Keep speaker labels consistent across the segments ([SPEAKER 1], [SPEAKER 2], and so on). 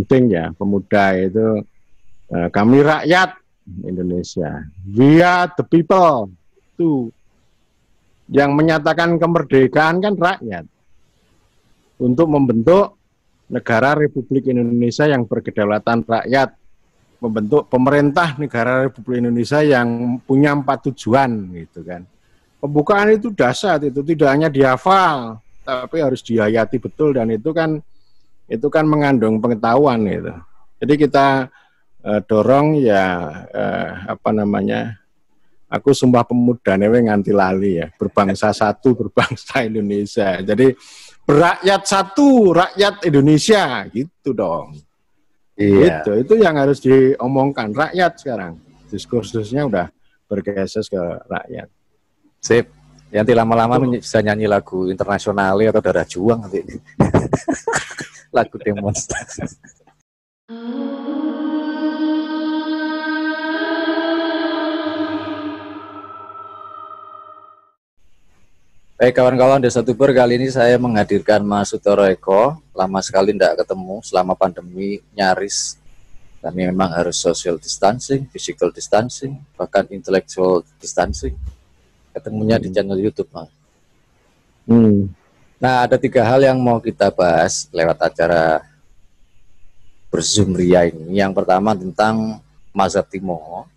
[SPEAKER 1] penting ya, pemuda itu kami rakyat Indonesia, we are the people. Itu yang menyatakan kemerdekaan kan rakyat untuk membentuk negara Republik Indonesia yang berkedaulatan rakyat, membentuk pemerintah negara Republik Indonesia yang punya 4 tujuan gitu kan. Pembukaan itu dahsyat, itu tidak hanya dihafal tapi harus dihayati betul, dan itu kan mengandung pengetahuan gitu. Jadi kita dorong ya aku Sumpah Pemuda newe nganti lali ya, berbangsa satu, berbangsa Indonesia. Jadi berakyat satu, rakyat Indonesia gitu dong.
[SPEAKER 2] Iya.
[SPEAKER 1] Itu yang harus diomongkan rakyat sekarang. Diskursusnya udah bergeser ke rakyat.
[SPEAKER 2] Sip. Nanti lama-lama bisa nyanyi lagu internasional atau Darah Juang nanti. Lagu demonstrasi. Baik kawan-kawan Desa Tuber, kali ini saya menghadirkan Mas Sutoro Eko. Lama sekali tidak ketemu selama pandemi, nyaris. Kami memang harus social distancing, physical distancing, bahkan intellectual distancing. Ketemunya di channel YouTube, Mas. Nah, ada 3 hal yang mau kita bahas lewat acara Berzoom Ria ini. Yang pertama tentang Mazhab Timoho.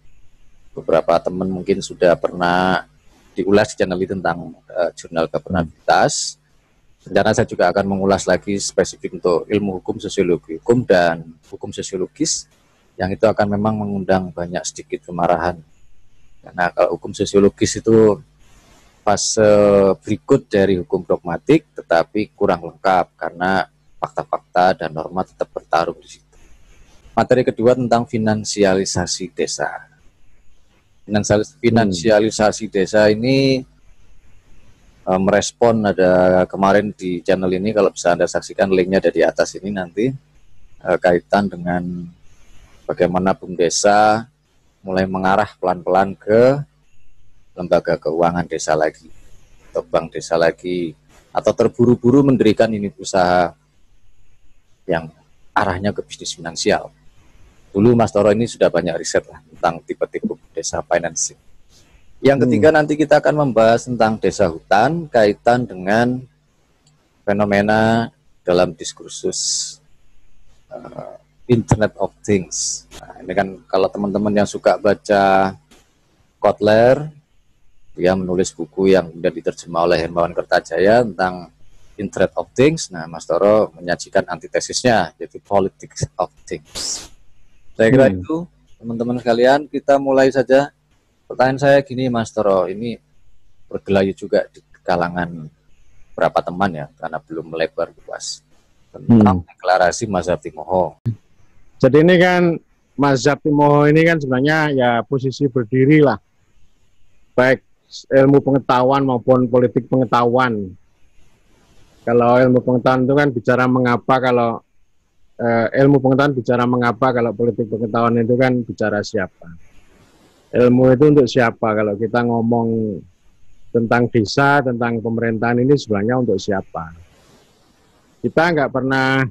[SPEAKER 2] Beberapa teman mungkin sudah pernah diulas di channel ini tentang jurnal governabilitas. Rencana saya juga akan mengulas lagi spesifik untuk ilmu hukum, sosiologi hukum, dan hukum sosiologis, yang itu akan memang mengundang banyak sedikit kemarahan. Karena kalau hukum sosiologis itu fase berikut dari hukum dogmatik, tetapi kurang lengkap karena fakta-fakta dan norma tetap bertarung di situ. Materi kedua tentang finansialisasi desa. Finansialisasi desa ini merespon, ada kemarin di channel ini, kalau bisa Anda saksikan linknya ada di atas ini nanti, kaitan dengan bagaimana BUMDesa mulai mengarah pelan-pelan ke lembaga keuangan desa lagi, atau bank desa lagi, atau terburu-buru mendirikan unit usaha yang arahnya ke bisnis finansial. Dulu Mas Toro ini sudah banyak riset lah tentang tipe-tipe desa financing. Yang ketiga nanti kita akan membahas tentang desa hutan kaitan dengan fenomena dalam diskursus Internet of Things. Nah, ini kan kalau teman-teman yang suka baca Kotler, dia menulis buku yang sudah diterjemah oleh Hermawan Kertajaya tentang Internet of Things. Nah, Mas Toro menyajikan antitesisnya, yaitu Politics of Things. Saya kira itu, teman-teman sekalian, kita mulai saja. Pertanyaan saya gini, Mas Toro, ini bergelayu juga di kalangan beberapa teman ya, karena belum melebar luas, tentang deklarasi Mazhab Timoho.
[SPEAKER 1] Jadi ini kan, Mazhab Timoho ini kan sebenarnya ya posisi berdiri lah, baik ilmu pengetahuan maupun politik pengetahuan. Kalau ilmu pengetahuan itu kan bicara mengapa, kalau ilmu pengetahuan bicara mengapa, kalau politik pengetahuan itu kan bicara siapa. Ilmu itu untuk siapa? Kalau kita ngomong tentang desa, tentang pemerintahan ini sebenarnya untuk siapa? Kita nggak pernah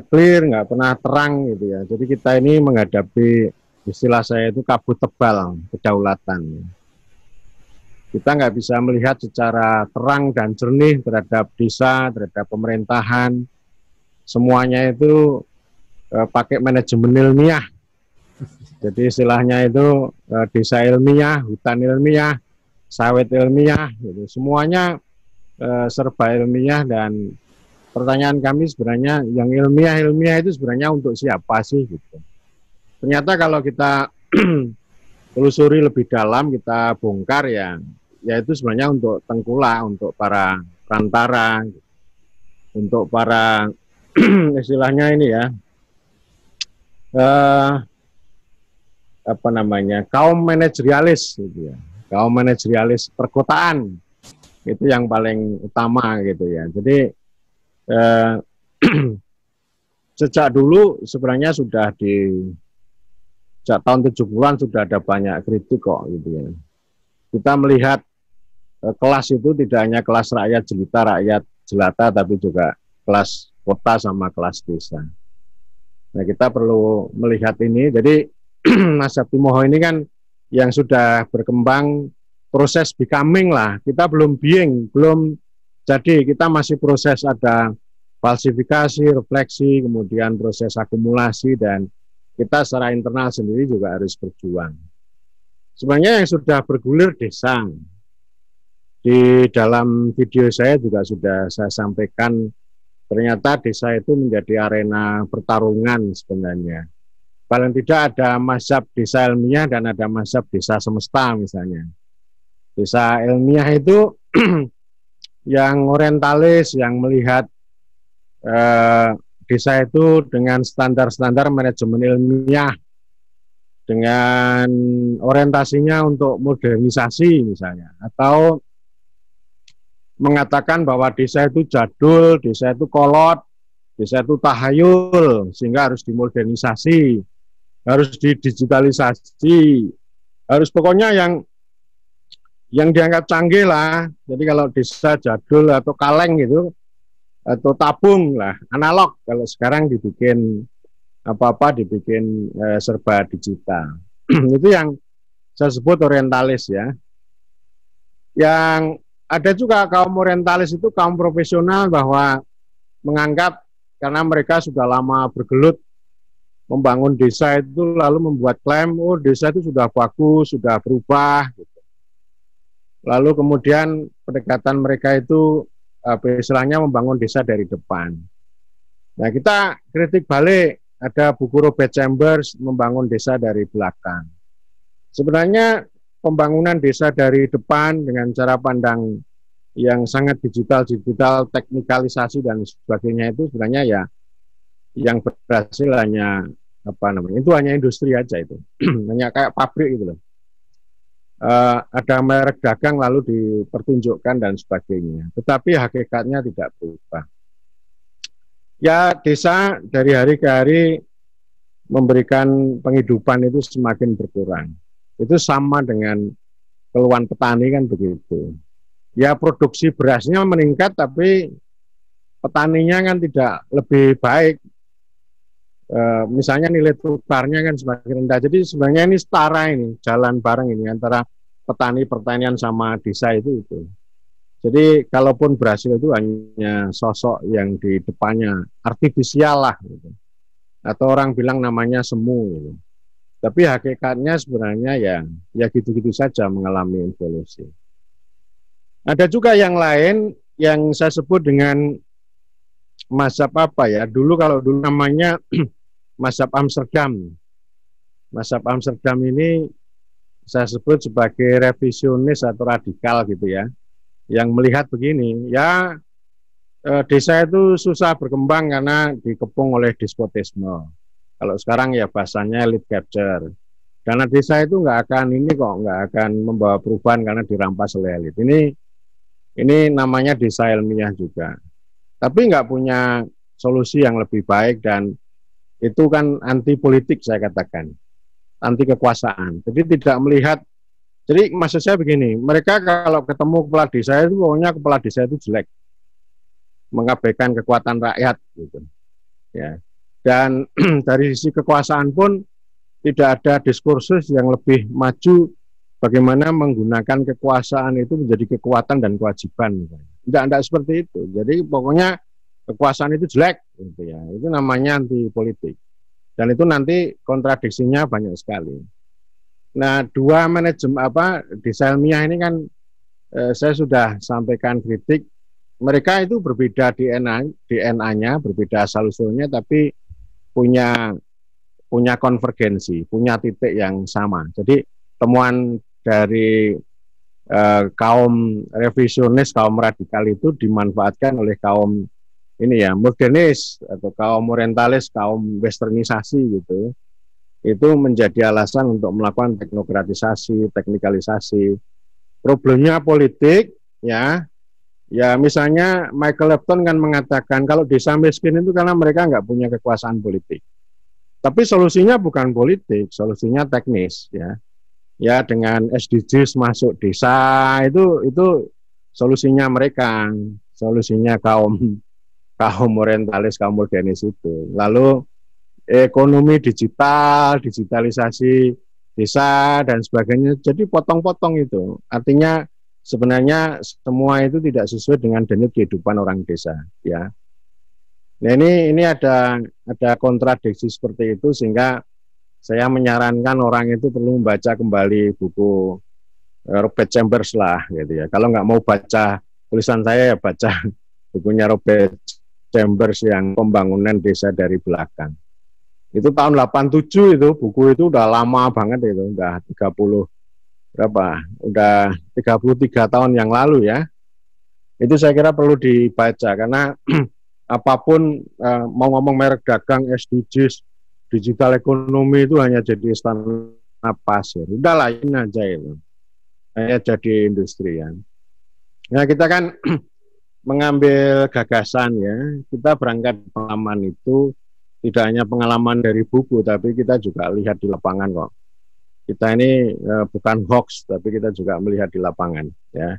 [SPEAKER 1] clear, nggak pernah terang gitu ya. Jadi kita ini menghadapi, istilah saya itu kabut tebal kedaulatan. Kita nggak bisa melihat secara terang dan jernih terhadap desa, terhadap pemerintahan. Semuanya itu pakai manajemen ilmiah. Jadi istilahnya itu desa ilmiah, hutan ilmiah, sawit ilmiah, gitu. Semuanya serba ilmiah, dan pertanyaan kami sebenarnya yang ilmiah itu sebenarnya untuk siapa sih gitu. Ternyata kalau kita telusuri lebih dalam, kita bongkar ya itu sebenarnya untuk tengkulak, untuk para perantara, untuk para istilahnya ini ya kaum manajerialis gitu ya, kaum manajerialis perkotaan, itu yang paling utama gitu ya. Jadi sejak dulu sebenarnya sudah sejak tahun 70-an sudah ada banyak kritik kok gitu ya. Kita melihat kelas itu tidak hanya kelas rakyat jelita, rakyat jelata, tapi juga kelas kota sama kelas desa. Nah, kita perlu melihat ini. Jadi Mazhab Timoho ini kan yang sudah berkembang, proses becoming lah. Kita belum being, belum jadi. Kita masih proses, ada falsifikasi, refleksi, kemudian proses akumulasi, dan kita secara internal sendiri juga harus berjuang. Sebenarnya yang sudah bergulir desa. Di dalam video saya juga sudah saya sampaikan, ternyata desa itu menjadi arena pertarungan sebenarnya. Paling tidak ada mazhab desa ilmiah dan ada mazhab desa semesta misalnya. Desa ilmiah itu yang orientalis, yang melihat desa itu dengan standar-standar manajemen ilmiah, dengan orientasinya untuk modernisasi misalnya, atau mengatakan bahwa desa itu jadul, desa itu kolot, desa itu tahayul, sehingga harus dimodernisasi, harus didigitalisasi, harus pokoknya yang dianggap canggih lah. Jadi kalau desa jadul atau kaleng gitu, atau tabung lah, analog. Kalau sekarang dibikin apa-apa dibikin serba digital. Itu yang saya sebut orientalis ya. Yang ada juga kaum orientalis itu kaum profesional, bahwa menganggap karena mereka sudah lama bergelut membangun desa itu, lalu membuat klaim, oh desa itu sudah bagus, sudah berubah. Gitu. Lalu kemudian pendekatan mereka itu istilahnya membangun desa dari depan. Nah, kita kritik balik, ada buku Robert Chambers, membangun desa dari belakang. Sebenarnya pembangunan desa dari depan dengan cara pandang yang sangat digital, teknikalisasi dan sebagainya, itu sebenarnya ya yang berhasil hanya itu hanya industri aja itu, hanya kayak pabrik gitu loh. Ada merek dagang lalu dipertunjukkan dan sebagainya, tetapi hakikatnya tidak berubah. Ya, desa dari hari ke hari memberikan penghidupan itu semakin berkurang. Itu sama dengan keluhan petani kan begitu. Ya, produksi berasnya meningkat, tapi petaninya kan tidak lebih baik. Misalnya nilai tukarnya kan semakin rendah. Jadi sebenarnya ini setara, ini jalan bareng ini antara petani pertanian sama desa itu. Jadi kalaupun berhasil itu hanya sosok yang di depannya artifisial lah gitu. Atau orang bilang namanya semu gitu. Tapi hakikatnya sebenarnya ya gitu-gitu saja mengalami evolusi. Ada juga yang lain yang saya sebut dengan mazhab apa ya? Dulu namanya mazhab Amsterdam. Mazhab Amsterdam ini saya sebut sebagai revisionis atau radikal gitu ya. Yang melihat begini, ya desa itu susah berkembang karena dikepung oleh despotisme. Kalau sekarang ya bahasanya elite capture. Karena desa itu nggak akan membawa perubahan karena dirampas oleh elit. Ini namanya desa ilmiah juga. Tapi nggak punya solusi yang lebih baik, dan itu kan anti politik saya katakan, anti kekuasaan. Jadi tidak melihat. Jadi maksud saya begini, mereka kalau ketemu kepala desa itu pokoknya kepala desa itu jelek, mengabaikan kekuatan rakyat gitu. Ya. Dan dari sisi kekuasaan pun tidak ada diskursus yang lebih maju bagaimana menggunakan kekuasaan itu menjadi kekuatan dan kewajiban. Tidak seperti itu. Jadi pokoknya kekuasaan itu jelek gitu ya. Itu namanya anti politik. Dan itu nanti kontradiksinya banyak sekali. Nah, dua manajemen desa ilmiah ini kan saya sudah sampaikan kritik. Mereka itu berbeda DNA-nya, berbeda asal-usulnya, tapi punya konvergensi, punya titik yang sama. Jadi temuan dari kaum revisionis, kaum radikal itu dimanfaatkan oleh kaum ini ya modernis atau kaum orientalis, kaum westernisasi gitu. Itu menjadi alasan untuk melakukan teknokratisasi, teknikalisasi. Problemnya politik ya. Ya misalnya Michael Lipton kan mengatakan kalau desa miskin itu karena mereka nggak punya kekuasaan politik. Tapi solusinya bukan politik, solusinya teknis ya. Ya dengan SDGs masuk desa itu solusinya mereka, solusinya kaum orientalis, kaum modernis itu. Lalu ekonomi digital, digitalisasi desa dan sebagainya. Jadi potong-potong itu. Artinya sebenarnya semua itu tidak sesuai dengan denyut kehidupan orang desa, ya. Nah, ini ada kontradiksi seperti itu, sehingga saya menyarankan orang itu perlu membaca kembali buku Robert Chambers lah, gitu ya. Kalau nggak mau baca tulisan saya, ya baca bukunya Robert Chambers yang Pembangunan Desa dari Belakang. Itu tahun 87 itu, buku itu udah lama banget itu, udah 30 berapa? Udah 33 tahun yang lalu ya. Itu saya kira perlu dibaca karena apapun mau ngomong merek dagang, SDGs, digital ekonomi itu hanya jadi istana pasir. Udah lain aja itu. Hanya jadi industri ya. Nah, kita kan mengambil gagasan ya. Kita berangkat pengalaman itu tidak hanya pengalaman dari buku, tapi kita juga lihat di lapangan kok. Kita ini bukan hoax, tapi kita juga melihat di lapangan ya.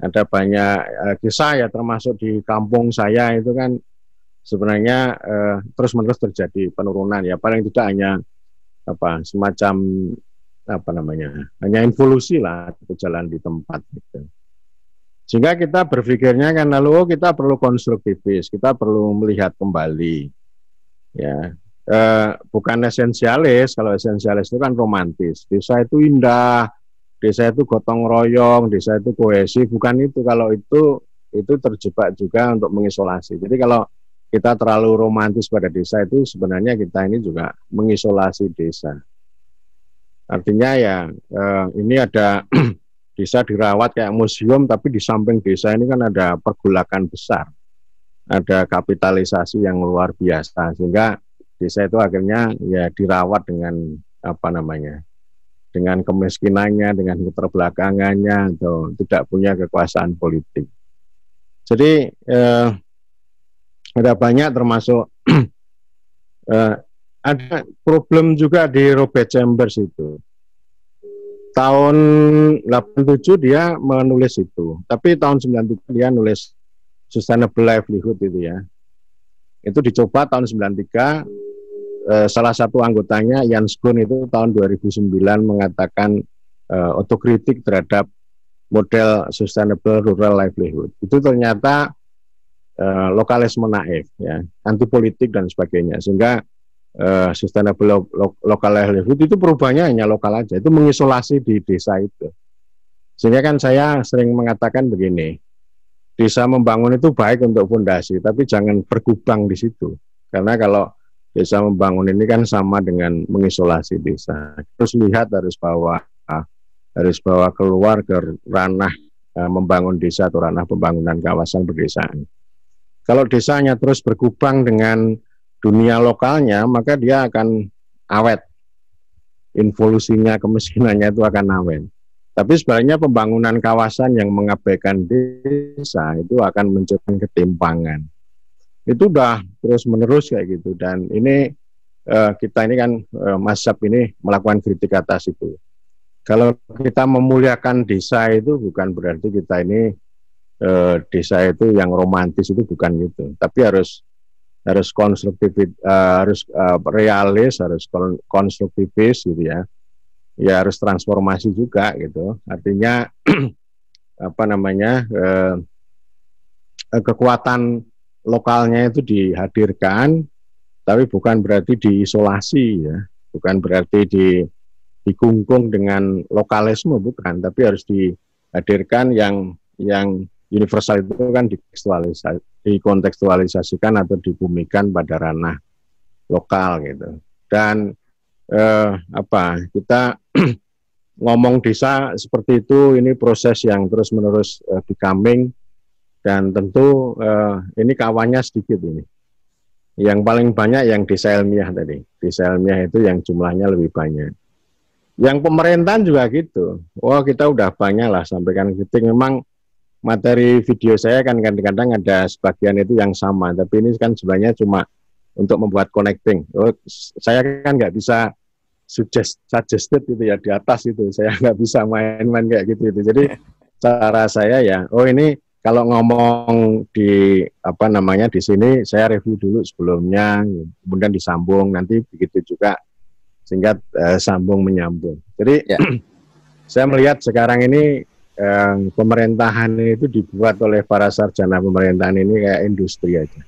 [SPEAKER 1] Ada banyak kisah ya, termasuk di kampung saya itu kan sebenarnya terus-menerus terjadi penurunan ya, paling tidak hanya semacam hanya evolusi lah, berjalan di tempat gitu. Sehingga kita berpikirnya kan lalu kita perlu konstruktivis, kita perlu melihat kembali ya, bukan esensialis. Kalau esensialis itu kan romantis, desa itu indah, desa itu gotong royong, desa itu kohesi, bukan itu. Kalau itu terjebak juga untuk mengisolasi. Jadi kalau kita terlalu romantis pada desa itu sebenarnya kita ini juga mengisolasi desa. Artinya ya ini ada desa dirawat kayak museum, tapi di samping desa ini kan ada pergolakan besar, ada kapitalisasi yang luar biasa, sehingga desa itu akhirnya ya dirawat dengan dengan kemiskinannya, dengan keterbelakangannya, atau tidak punya kekuasaan politik. Jadi ada banyak, termasuk ada problem juga di Robert Chambers itu. Tahun 87 dia menulis itu, tapi tahun 93 dia nulis Sustainable Livelihood itu ya. Itu dicoba tahun 93, salah satu anggotanya Jans Koen itu tahun 2009 mengatakan otokritik terhadap model Sustainable Rural Livelihood. Itu ternyata lokalisme naif ya, anti politik dan sebagainya, sehingga Sustainable Local Livelihood itu perubahannya hanya lokal aja, itu mengisolasi di desa itu. Sehingga kan saya sering mengatakan begini, desa membangun itu baik untuk fondasi, tapi jangan berkubang di situ. Karena kalau desa membangun ini kan sama dengan mengisolasi desa. Terus lihat harus bawa keluar ke ranah membangun desa atau ranah pembangunan kawasan perdesaan. Kalau desanya terus berkubang dengan dunia lokalnya, maka dia akan awet. Involusinya, kemiskinannya itu akan awet. Tapi sebenarnya pembangunan kawasan yang mengabaikan desa itu akan menciptakan ketimpangan. Itu udah terus-menerus kayak gitu. Dan ini kita ini kan mazhab ini melakukan kritik atas itu. Kalau kita memuliakan desa itu bukan berarti kita ini desa itu yang romantis, itu bukan gitu. Tapi harus konstruktif, harus realis, harus konstruktivis gitu ya. Ya harus transformasi juga gitu. Artinya kekuatan lokalnya itu dihadirkan, tapi bukan berarti diisolasi ya, bukan berarti dikungkung dengan lokalisme, bukan, tapi harus dihadirkan yang universal itu kan dikontekstualisasikan atau dibumikan pada ranah lokal gitu. Dan kita ngomong desa seperti itu, ini proses yang terus-menerus becoming, dan tentu ini kawannya sedikit ini. Yang paling banyak yang desa ilmiah tadi. Desa ilmiah itu yang jumlahnya lebih banyak. Yang pemerintahan juga gitu. Oh, kita udah banyak lah sampaikan kritik. Memang materi video saya kan kadang-kadang ada sebagian itu yang sama, tapi ini kan sebenarnya cuma untuk membuat connecting. Oh, saya kan nggak bisa suggested gitu ya di atas itu, saya nggak bisa main-main kayak gitu. Jadi cara saya ya, oh ini kalau ngomong di apa namanya di sini saya review dulu sebelumnya, kemudian disambung nanti begitu juga sehingga sambung menyambung. Jadi
[SPEAKER 2] Ya.
[SPEAKER 1] saya melihat sekarang ini pemerintahan itu dibuat oleh para sarjana pemerintahan ini kayak industri aja.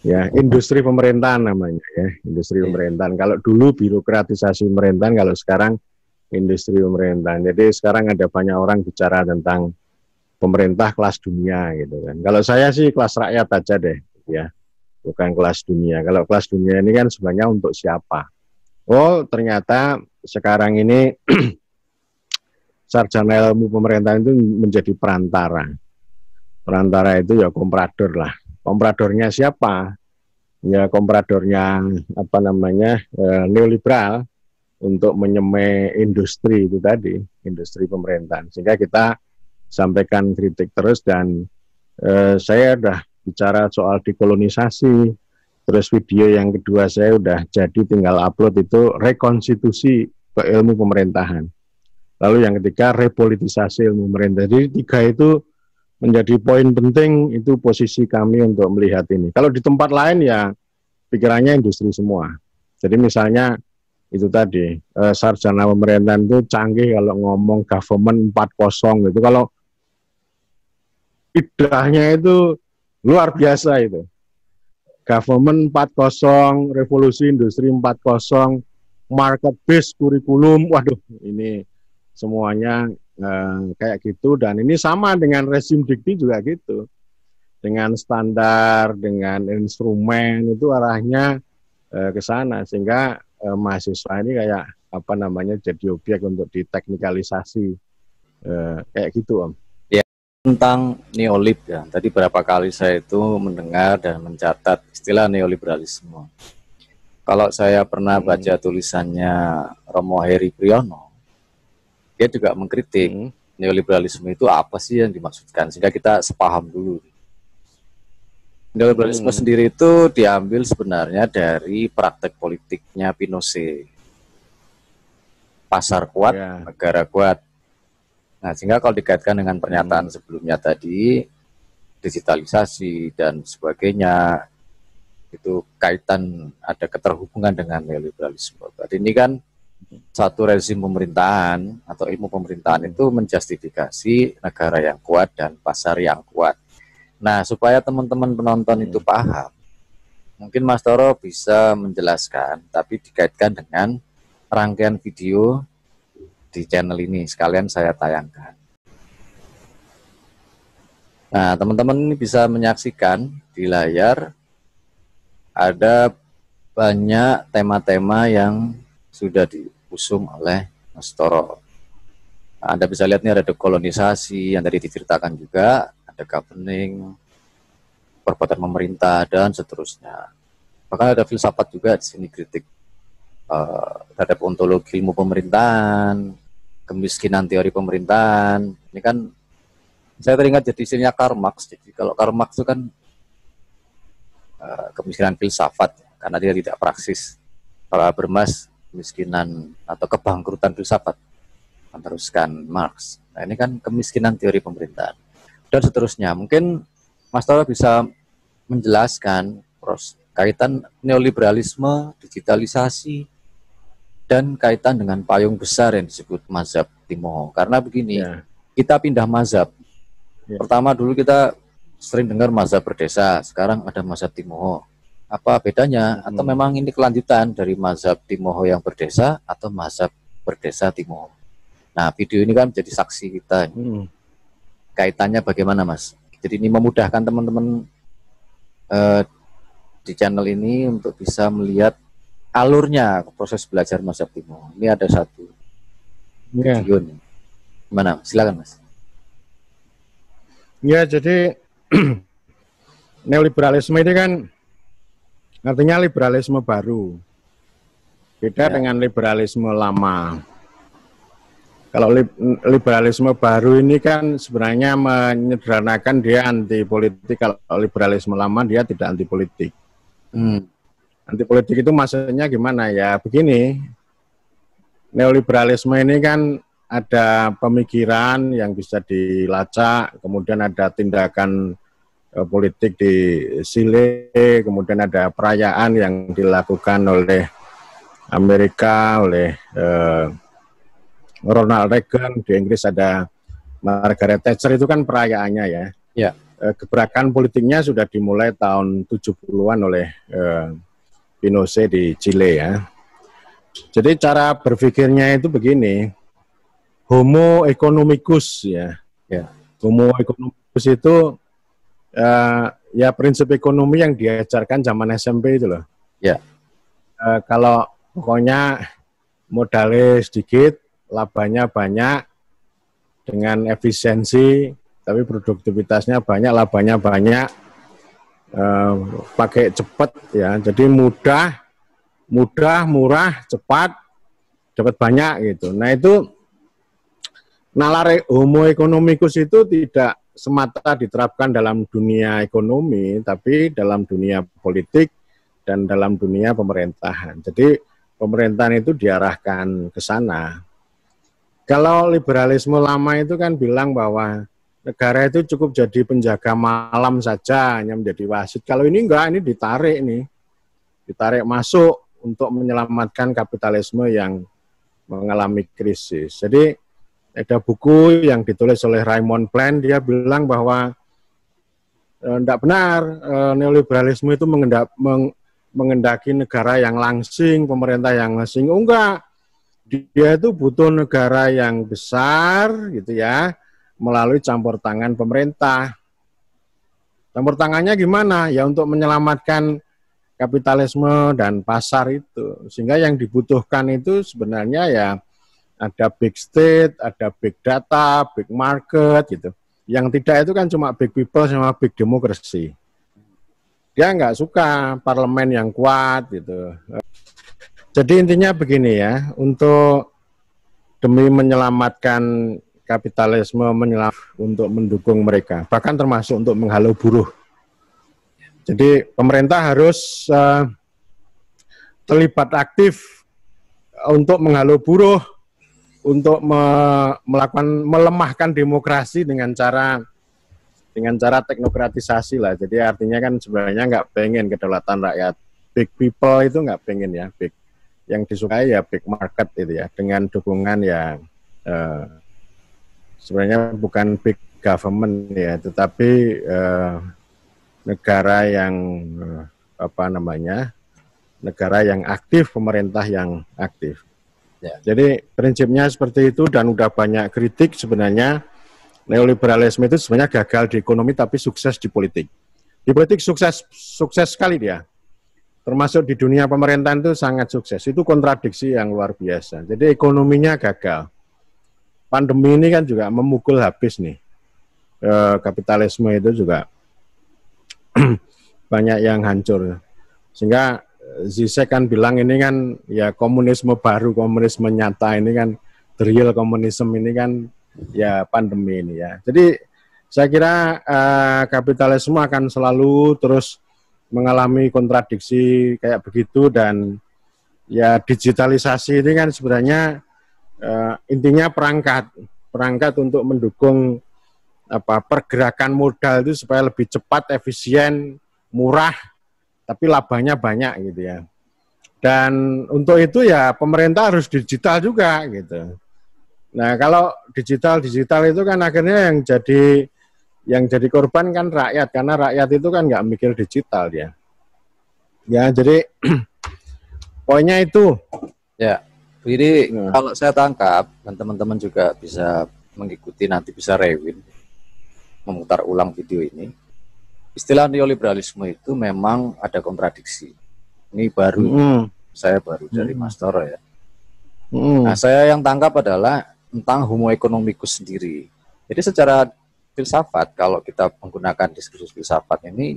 [SPEAKER 1] Ya, industri pemerintahan namanya ya, industri pemerintahan. Kalau dulu birokratisasi pemerintahan, kalau sekarang industri pemerintahan. Jadi sekarang ada banyak orang bicara tentang pemerintah kelas dunia gitu kan. Kalau saya sih kelas rakyat aja deh, ya, bukan kelas dunia. Kalau kelas dunia ini kan sebenarnya untuk siapa? Oh, ternyata sekarang ini sarjana ilmu pemerintahan itu menjadi perantara. Perantara itu ya komprador lah. Kompradornya siapa? Ya kompradornya apa namanya neoliberal untuk menyemai industri itu tadi, industri pemerintahan. Sehingga kita sampaikan kritik terus dan saya udah bicara soal dekolonisasi. Terus video yang kedua saya udah jadi tinggal upload itu rekonstitusi ke ilmu pemerintahan. Lalu yang ketiga repolitisasi ilmu pemerintahan. Jadi tiga itu menjadi poin penting, itu posisi kami untuk melihat ini. Kalau di tempat lain ya pikirannya industri semua. Jadi misalnya itu tadi sarjana pemerintahan itu canggih kalau ngomong government 4.0 itu, kalau idahnya itu luar biasa itu. Government 4.0, revolusi industri 4.0, market based kurikulum. Waduh, ini semuanya kayak gitu, dan ini sama dengan rezim dikti juga gitu. Dengan standar, dengan instrumen itu arahnya ke sana, sehingga mahasiswa ini kayak apa namanya jadi objek untuk diteknikalisasi kayak gitu, Om.
[SPEAKER 2] Ya, tentang neolib ya. Tadi berapa kali saya itu mendengar dan mencatat istilah neoliberalisme. Kalau saya pernah baca tulisannya Romo Heri Priyono, dia juga mengkritik neoliberalisme itu apa sih yang dimaksudkan, sehingga kita sepaham dulu. Neoliberalisme sendiri itu diambil sebenarnya dari praktek politiknya Pinochet. Pasar kuat, negara kuat. Nah, sehingga kalau dikaitkan dengan pernyataan sebelumnya tadi, digitalisasi dan sebagainya, itu kaitan, ada keterhubungan dengan neoliberalisme. Berarti ini kan satu rezim pemerintahan atau ilmu pemerintahan itu menjustifikasi negara yang kuat dan pasar yang kuat. Nah, supaya teman-teman penonton itu paham, mungkin Mas Toro bisa menjelaskan, tapi dikaitkan dengan rangkaian video di channel ini, sekalian saya tayangkan. Nah, teman-teman ini bisa menyaksikan di layar, ada banyak tema-tema yang sudah diusung oleh Mas Toro. Nah, Anda bisa lihat ini ada dekolonisasi yang tadi diceritakan juga, ada governing, perbuatan pemerintah, dan seterusnya. Bahkan ada filsafat juga di sini, kritik terhadap ontologi ilmu pemerintahan, kemiskinan teori pemerintahan. Ini kan saya teringat jadi istilah Karl Marx. Jadi kalau Karl Marx itu kan kemiskinan filsafat, karena dia tidak praksis. Kalau Habermas, kemiskinan atau kebangkrutan filsafat, meneruskan Marx. Nah, ini kan kemiskinan teori pemerintahan dan seterusnya. Mungkin Mas Toro bisa menjelaskan kaitan neoliberalisme, digitalisasi, dan kaitan dengan payung besar yang disebut mazhab Timoho. Karena begini, kita pindah mazhab. Pertama dulu kita sering dengar mazhab berdesa, sekarang ada mazhab Timoho. Apa bedanya? Atau memang ini kelanjutan dari mazhab Timoho yang berdesa atau mazhab berdesa Timoho? Nah, video ini kan menjadi saksi kita. Kaitannya bagaimana, Mas? Jadi ini memudahkan teman-teman di channel ini untuk bisa melihat alurnya proses belajar mazhab Timoho. Ini ada satu video nih. Gimana? Silakan, Mas.
[SPEAKER 1] Ya, jadi neoliberalisme ini kan artinya liberalisme baru. Beda dengan liberalisme lama. Kalau liberalisme baru ini kan sebenarnya menyederhanakan dia anti politik. Kalau liberalisme lama dia tidak anti politik. Anti politik itu maksudnya gimana ya? Begini, neoliberalisme ini kan ada pemikiran yang bisa dilacak, kemudian ada tindakan politik di Chile, kemudian ada perayaan yang dilakukan oleh Amerika, oleh Ronald Reagan, di Inggris ada Margaret Thatcher, itu kan perayaannya ya.
[SPEAKER 2] Ya.
[SPEAKER 1] Gebrakan politiknya sudah dimulai tahun 70-an oleh Pinochet di Chile ya. Jadi cara berpikirnya itu begini, Homo economicus ya. Homo economicus itu ya prinsip ekonomi yang diajarkan zaman SMP itu loh.
[SPEAKER 2] Ya.
[SPEAKER 1] Kalau pokoknya modalnya sedikit, labanya banyak, dengan efisiensi, tapi produktivitasnya banyak, labanya banyak, pakai cepat ya. Jadi mudah, murah, cepat, dapat banyak gitu. Nah itu nalar homo economicus itu tidak semata diterapkan dalam dunia ekonomi, tapi dalam dunia politik dan dalam dunia pemerintahan. Jadi pemerintahan itu diarahkan ke sana. Kalau liberalisme lama itu kan bilang bahwa negara itu cukup jadi penjaga malam saja, hanya menjadi wasit. Kalau ini enggak, ini ditarik masuk untuk menyelamatkan kapitalisme yang mengalami krisis. Jadi ada buku yang ditulis oleh Raymond Plant, dia bilang bahwa tidak benar neoliberalisme itu mengendaki negara yang langsing, pemerintah yang langsing. Oh, enggak, dia itu butuh negara yang besar gitu ya, melalui campur tangan pemerintah. Campur tangannya gimana? Ya untuk menyelamatkan kapitalisme dan pasar itu. Sehingga yang dibutuhkan itu sebenarnya ya ada big state, ada big data, big market gitu. Yang tidak itu kan cuma big people sama big demokrasi. Dia nggak suka parlemen yang kuat gitu. Jadi intinya begini ya, untuk demi menyelamatkan kapitalisme, untuk mendukung mereka, bahkan termasuk untuk menghalau buruh. Jadi pemerintah harus terlibat aktif untuk menghalau buruh, untuk melemahkan demokrasi dengan cara teknokratisasi lah. Jadi artinya kan sebenarnya nggak pengen kedaulatan rakyat. Big people itu nggak pengen ya, big. Yang disukai ya big market itu ya, dengan dukungan ya sebenarnya bukan big government ya, tetapi negara yang negara yang aktif, pemerintah yang aktif. Ya. Jadi prinsipnya seperti itu, dan udah banyak kritik sebenarnya neoliberalisme itu sebenarnya gagal di ekonomi tapi sukses di politik. Di politik sukses sekali dia. Termasuk di dunia pemerintahan itu sangat sukses. Itu kontradiksi yang luar biasa. Jadi ekonominya gagal. Pandemi ini kan juga memukul habis nih. Kapitalisme itu juga banyak yang hancur. Sehingga Zizek kan bilang ini kan ya komunisme baru, komunisme nyata ini kan, the real komunisme ini kan ya pandemi ini ya. Jadi saya kira kapitalisme akan selalu terus mengalami kontradiksi kayak begitu, dan ya digitalisasi ini kan sebenarnya intinya perangkat untuk mendukung pergerakan modal itu supaya lebih cepat, efisien, murah, tapi labanya banyak gitu ya. Dan untuk itu ya pemerintah harus digital juga gitu. Nah kalau digital itu kan akhirnya yang jadi korban kan rakyat, karena rakyat itu kan nggak mikir digital dia. Ya jadi poinnya itu.
[SPEAKER 2] Ya, jadi kalau saya tangkap dan teman-teman juga bisa mengikuti, nanti bisa rewind, memutar ulang video ini. Istilah neoliberalisme itu memang ada kontradiksi. Ini baru, saya baru dari Mas Toro ya. Nah, saya yang tangkap adalah tentang homo economicus sendiri. Jadi secara filsafat, kalau kita menggunakan diskursus filsafat ini,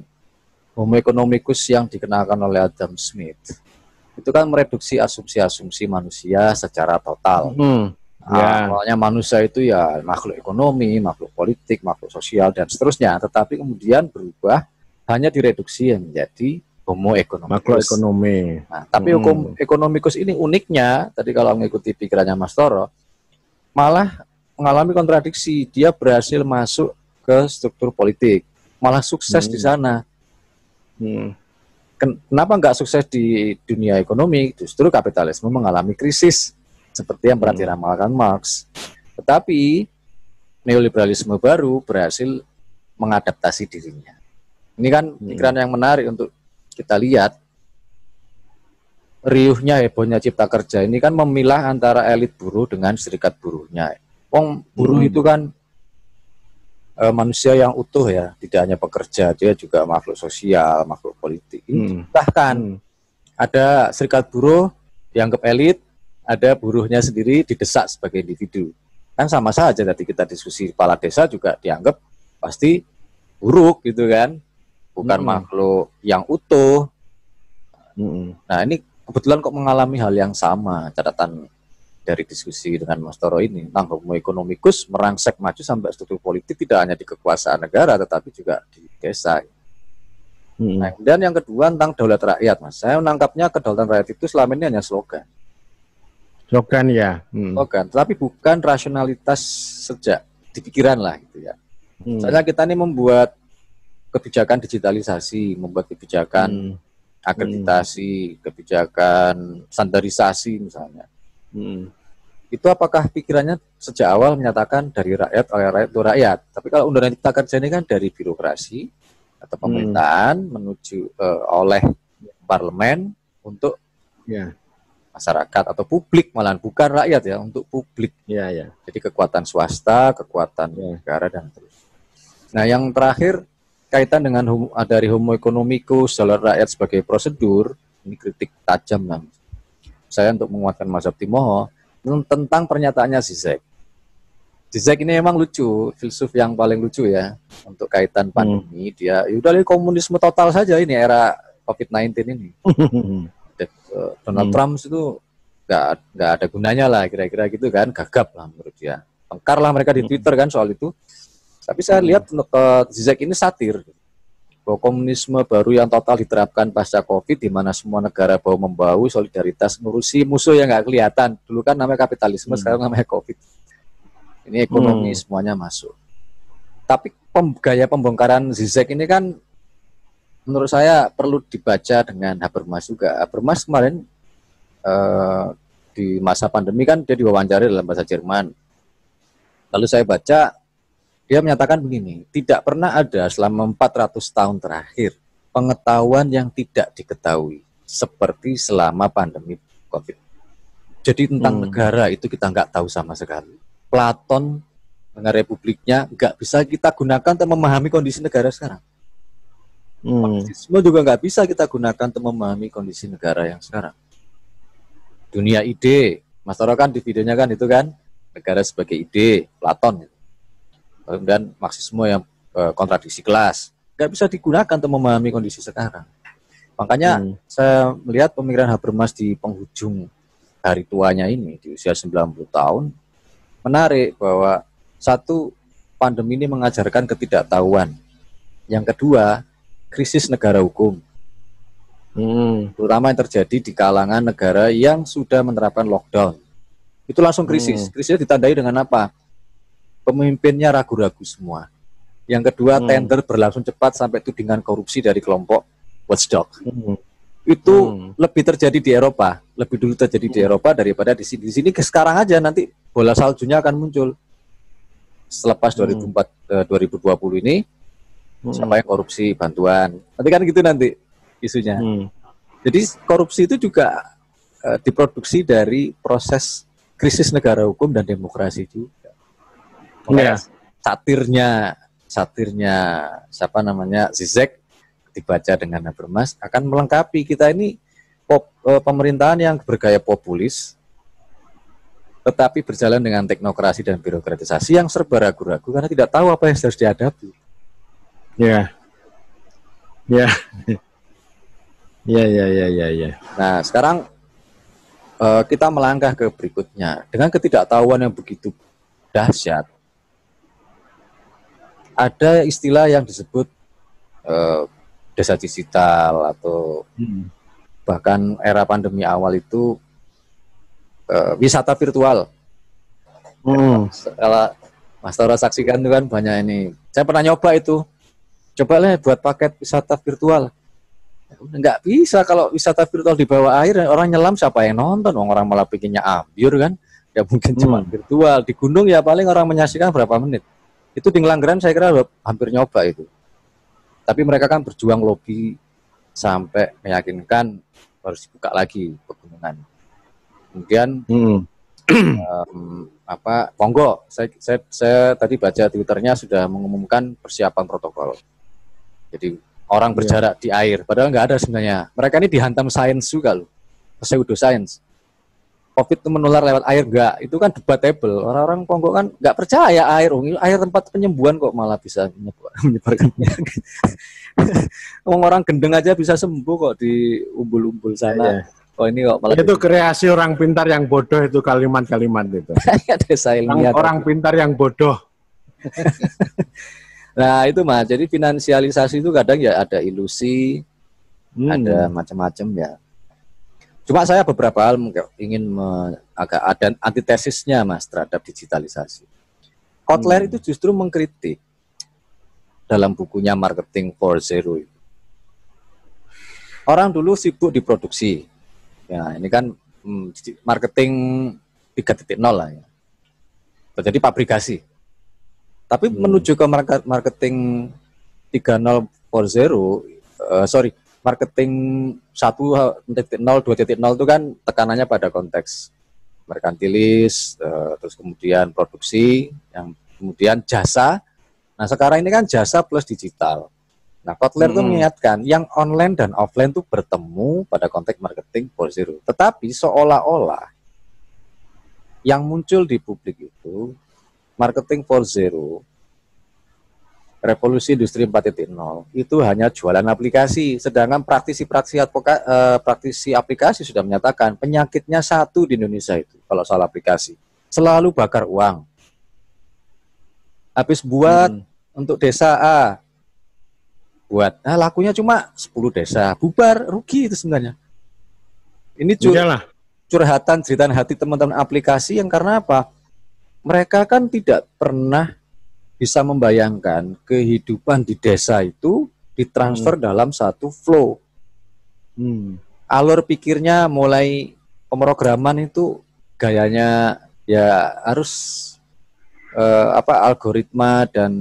[SPEAKER 2] homo economicus yang dikenalkan oleh Adam Smith, itu kan mereduksi asumsi-asumsi manusia secara total. Awalnya manusia itu ya makhluk ekonomi, makhluk politik, makhluk sosial, dan seterusnya. Tetapi kemudian berubah, hanya direduksi menjadi homo economicus.
[SPEAKER 1] Makhluk ekonomi.
[SPEAKER 2] Nah, tapi hukum economicus ini uniknya, tadi kalau mengikuti pikirannya Mas Toro, malah mengalami kontradiksi. Dia berhasil masuk ke struktur politik, malah sukses di sana. Kenapa nggak sukses di dunia ekonomi? Justru kapitalisme mengalami krisis seperti yang pernah diramalkan Marx. Tetapi neoliberalisme baru berhasil mengadaptasi dirinya. Ini kan pikiran yang menarik untuk kita lihat. Riuhnya, hebohnya Cipta Kerja ini kan memilah antara elit buruh dengan serikat buruhnya. Buruh itu kan manusia yang utuh ya, tidak hanya pekerja, dia juga makhluk sosial, makhluk politik. Bahkan ada serikat buruh dianggap elit, ada buruhnya sendiri didesak sebagai individu. Kan sama saja tadi kita diskusi kepala desa juga dianggap pasti buruk gitu kan, bukan makhluk yang utuh. Nah ini kebetulan kok mengalami hal yang sama. Catatan dari diskusi dengan Mas Toro ini tentang homo economicus merangsek maju sampai struktur politik tidak hanya di kekuasaan negara tetapi juga di desa. Nah, dan yang kedua tentang daulat rakyat, Mas. Saya menangkapnya kedaulatan rakyat itu selama ini hanya slogan.
[SPEAKER 1] Slogan ya.
[SPEAKER 2] Slogan, tapi bukan rasionalitas sejak di pikiran lah gitu ya. Misalnya kita ini membuat kebijakan digitalisasi, membuat kebijakan akreditasi, kebijakan standarisasi misalnya. Itu apakah pikirannya sejak awal menyatakan dari rakyat, oleh rakyat, untuk rakyat? Tapi kalau Undang-Undang Cipta Kerja ini kan dari birokrasi atau pemerintahan menuju oleh parlemen untuk masyarakat atau publik, malahan bukan rakyat ya, untuk publik. Jadi kekuatan swasta, kekuatan negara dan terus. Nah yang terakhir kaitan dengan dari homo economicus, daulat rakyat sebagai prosedur, ini kritik tajam lah saya untuk menguatkan mazhab Timoho tentang pernyataannya Zizek. Zizek ini memang lucu, filsuf yang paling lucu ya untuk kaitan pandemi. Dia udah komunisme total saja ini era COVID-19 ini. Donald Trump itu nggak ada gunanya lah kira-kira gitu kan, gagap lah menurut dia. Tengkar lah mereka di Twitter kan soal itu. Tapi saya lihat Zizek ini satir bahwa komunisme baru yang total diterapkan pasca COVID di mana semua negara bahu-membahu solidaritas ngurusi musuh yang nggak kelihatan. Dulu kan namanya kapitalisme, sekarang namanya COVID. Ini ekonomi semuanya masuk. Tapi gaya pembongkaran Zizek ini kan menurut saya perlu dibaca dengan Habermas juga. Habermas kemarin di masa pandemi kan dia diwawancari dalam bahasa Jerman. Lalu saya baca, dia menyatakan begini, tidak pernah ada selama 400 tahun terakhir pengetahuan yang tidak diketahui seperti selama pandemi COVID. Jadi tentang negara itu kita nggak tahu sama sekali. Platon dengan republiknya nggak bisa kita gunakan untuk memahami kondisi negara sekarang. Marxisme juga nggak bisa kita gunakan untuk memahami kondisi negara yang sekarang. Dunia ide, Mas Toro kan di videonya kan itu kan, negara sebagai ide, Platon. Dan Marxisme yang kontradiksi kelas nggak bisa digunakan untuk memahami kondisi sekarang. Makanya saya melihat pemikiran Habermas di penghujung hari tuanya ini di usia 90 tahun menarik bahwa satu, pandemi ini mengajarkan ketidaktahuan. Yang kedua, krisis negara hukum. Terutama yang terjadi di kalangan negara yang sudah menerapkan lockdown. Itu langsung krisis. Krisisnya ditandai dengan apa? Pemimpinnya ragu-ragu semua. Yang kedua, tender berlangsung cepat sampai tudingan korupsi dari kelompok watchdog. Itu lebih terjadi di Eropa, lebih dulu terjadi di Eropa daripada di sini. Di sini sekarang aja nanti bola saljunya akan muncul. Selepas 2020 ini, siapa yang korupsi bantuan. Nanti kan gitu nanti isunya. Jadi korupsi itu juga diproduksi dari proses krisis negara hukum dan demokrasi juga. Satirnya siapa namanya Zizek dibaca dengan Habermas akan melengkapi kita ini pemerintahan yang bergaya populis tetapi berjalan dengan teknokrasi dan birokratisasi yang serba ragu-ragu karena tidak tahu apa yang harus dihadapi. Ya. Nah, sekarang kita melangkah ke berikutnya dengan ketidaktahuan yang begitu dahsyat. Ada istilah yang disebut desa digital atau bahkan era pandemi awal itu wisata virtual.
[SPEAKER 1] Hmm.
[SPEAKER 2] Kalau Mas Toro saksikan itu kan banyak ini. Saya pernah nyoba itu. Coba lah buat paket wisata virtual. Nggak bisa kalau wisata virtual di bawah air, orang nyelam siapa yang nonton? Orang malah bikinnya ambyur kan. Ya mungkin cuma virtual. Di gunung ya paling orang menyaksikan berapa menit. Itu di Ngelanggeran saya kira hampir nyoba itu. Tapi mereka kan berjuang lobby sampai meyakinkan harus dibuka lagi pegunungan. Kemudian Pongo, saya tadi baca Twitternya sudah mengumumkan persiapan protokol. Jadi orang berjarak di air, padahal nggak ada sebenarnya. Mereka ini dihantam sains juga loh, pseudoscience. COVID itu menular lewat air enggak? Itu kan debatable. Orang-orang Pongo kan nggak percaya air tempat penyembuhan kok malah bisa menyebarkan penyakit. Orang gendeng aja bisa sembuh kok di umbul-umbul sana. Oh ini kok malah
[SPEAKER 1] itu kreasi orang pintar yang bodoh itu kalimat-kalimat itu. Orang pintar yang bodoh.
[SPEAKER 2] Nah itu Mas, jadi finansialisasi itu kadang ya ada ilusi, ada macam-macam ya. Cuma saya beberapa hal ingin agak ada antitesisnya Mas terhadap digitalisasi. Kotler itu justru mengkritik dalam bukunya Marketing 4.0. Orang dulu sibuk diproduksi. Ya ini kan marketing 3.0 lah ya. Jadi pabrikasi. Tapi menuju ke marketing 3.0, 4.0, marketing 1.0, 2.0 itu kan tekanannya pada konteks merkantilis, terus kemudian produksi, yang kemudian jasa. Nah sekarang ini kan jasa plus digital. Nah Kotler itu mengingatkan yang online dan offline itu bertemu pada konteks marketing 4.0. Tetapi seolah-olah yang muncul di publik itu marketing 4.0, revolusi industri 4.0 itu hanya jualan aplikasi, sedangkan praktisi aplikasi sudah menyatakan penyakitnya satu di Indonesia itu kalau soal aplikasi, selalu bakar uang. Habis buat untuk desa A, lakunya cuma 10 desa, bubar, rugi itu sebenarnya. Ini curhatan jeritan hati teman-teman aplikasi yang karena apa? Mereka kan tidak pernah bisa membayangkan kehidupan di desa itu ditransfer dalam satu flow. Alur pikirnya mulai pemrograman itu gayanya ya harus algoritma dan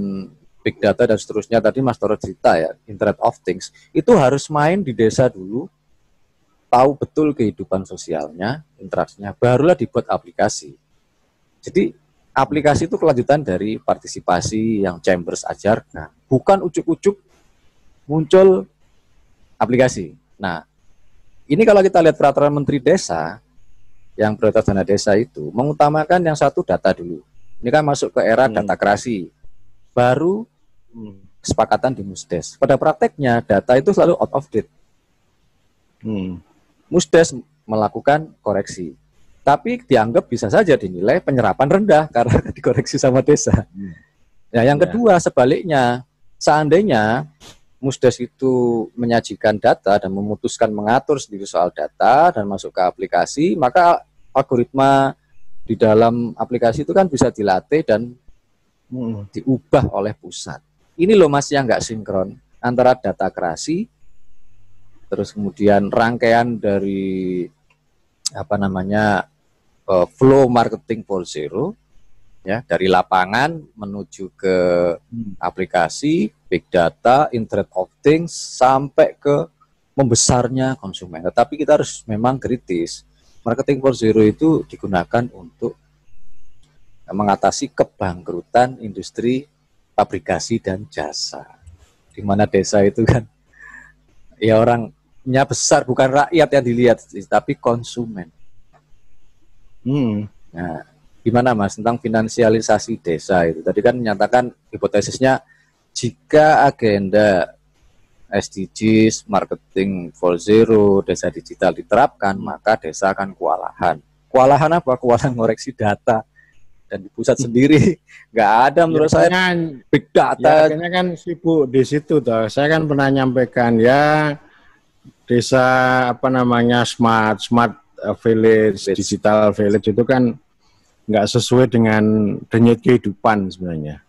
[SPEAKER 2] big data dan seterusnya. Tadi Mas Toro cerita ya, Internet of Things itu harus main di desa dulu, tahu betul kehidupan sosialnya, interaksinya, barulah dibuat aplikasi. Jadi aplikasi itu kelanjutan dari partisipasi yang Chambers ajarkan. Bukan ujuk-ujuk muncul aplikasi. Nah, ini kalau kita lihat peraturan Menteri Desa, yang prioritas dana desa itu, mengutamakan yang satu data dulu. Ini kan masuk ke era data kreasi. Baru kesepakatan di Musdes. Pada prakteknya, data itu selalu out of date. Musdes melakukan koreksi. Tapi dianggap bisa saja dinilai penyerapan rendah karena dikoreksi sama desa. Nah, yang kedua sebaliknya, seandainya Musdes itu menyajikan data dan memutuskan mengatur sendiri soal data dan masuk ke aplikasi, maka algoritma di dalam aplikasi itu kan bisa dilatih dan diubah oleh pusat. Ini loh Mas yang nggak sinkron antara data kreasi, terus kemudian rangkaian dari flow marketing 4.0 ya, dari lapangan menuju ke aplikasi, big data, Internet of Things sampai ke membesarnya konsumen. Tetapi kita harus memang kritis. Marketing 4.0 itu digunakan untuk mengatasi kebangkrutan industri pabrikasi dan jasa. Di mana desa itu kan ya orangnya besar, bukan rakyat yang dilihat, tapi konsumen. Nah, gimana Mas tentang finansialisasi desa itu? Tadi kan menyatakan hipotesisnya jika agenda SDGs, marketing 4.0, desa digital diterapkan, maka desa akan kewalahan. Kewalahan apa? Kewalahan ngoreksi data. Dan di pusat sendiri nggak ada menurut saya big data.
[SPEAKER 1] Ya, kan sibuk di situ toh. Saya kan pernah nyampaikan ya desa smart village, digital village itu kan nggak sesuai dengan denyut kehidupan sebenarnya,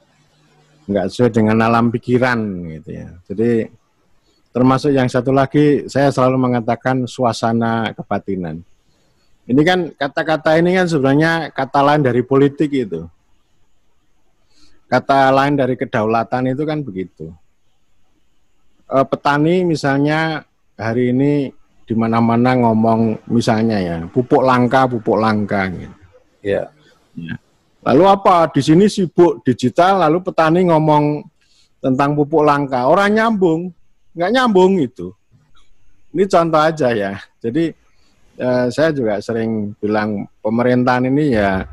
[SPEAKER 1] nggak sesuai dengan alam pikiran gitu ya. Jadi termasuk yang satu lagi, saya selalu mengatakan suasana kebatinan. Ini kan kata-kata ini kan sebenarnya kata lain dari politik itu. Kata lain dari kedaulatan itu kan begitu. Petani misalnya hari ini di mana-mana ngomong misalnya ya pupuk langka gitu.
[SPEAKER 2] Ya.
[SPEAKER 1] Lalu apa? Di sini sibuk digital, lalu petani ngomong tentang pupuk langka. Orang nyambung, nggak nyambung itu. Ini contoh aja ya. Jadi saya juga sering bilang pemerintahan ini ya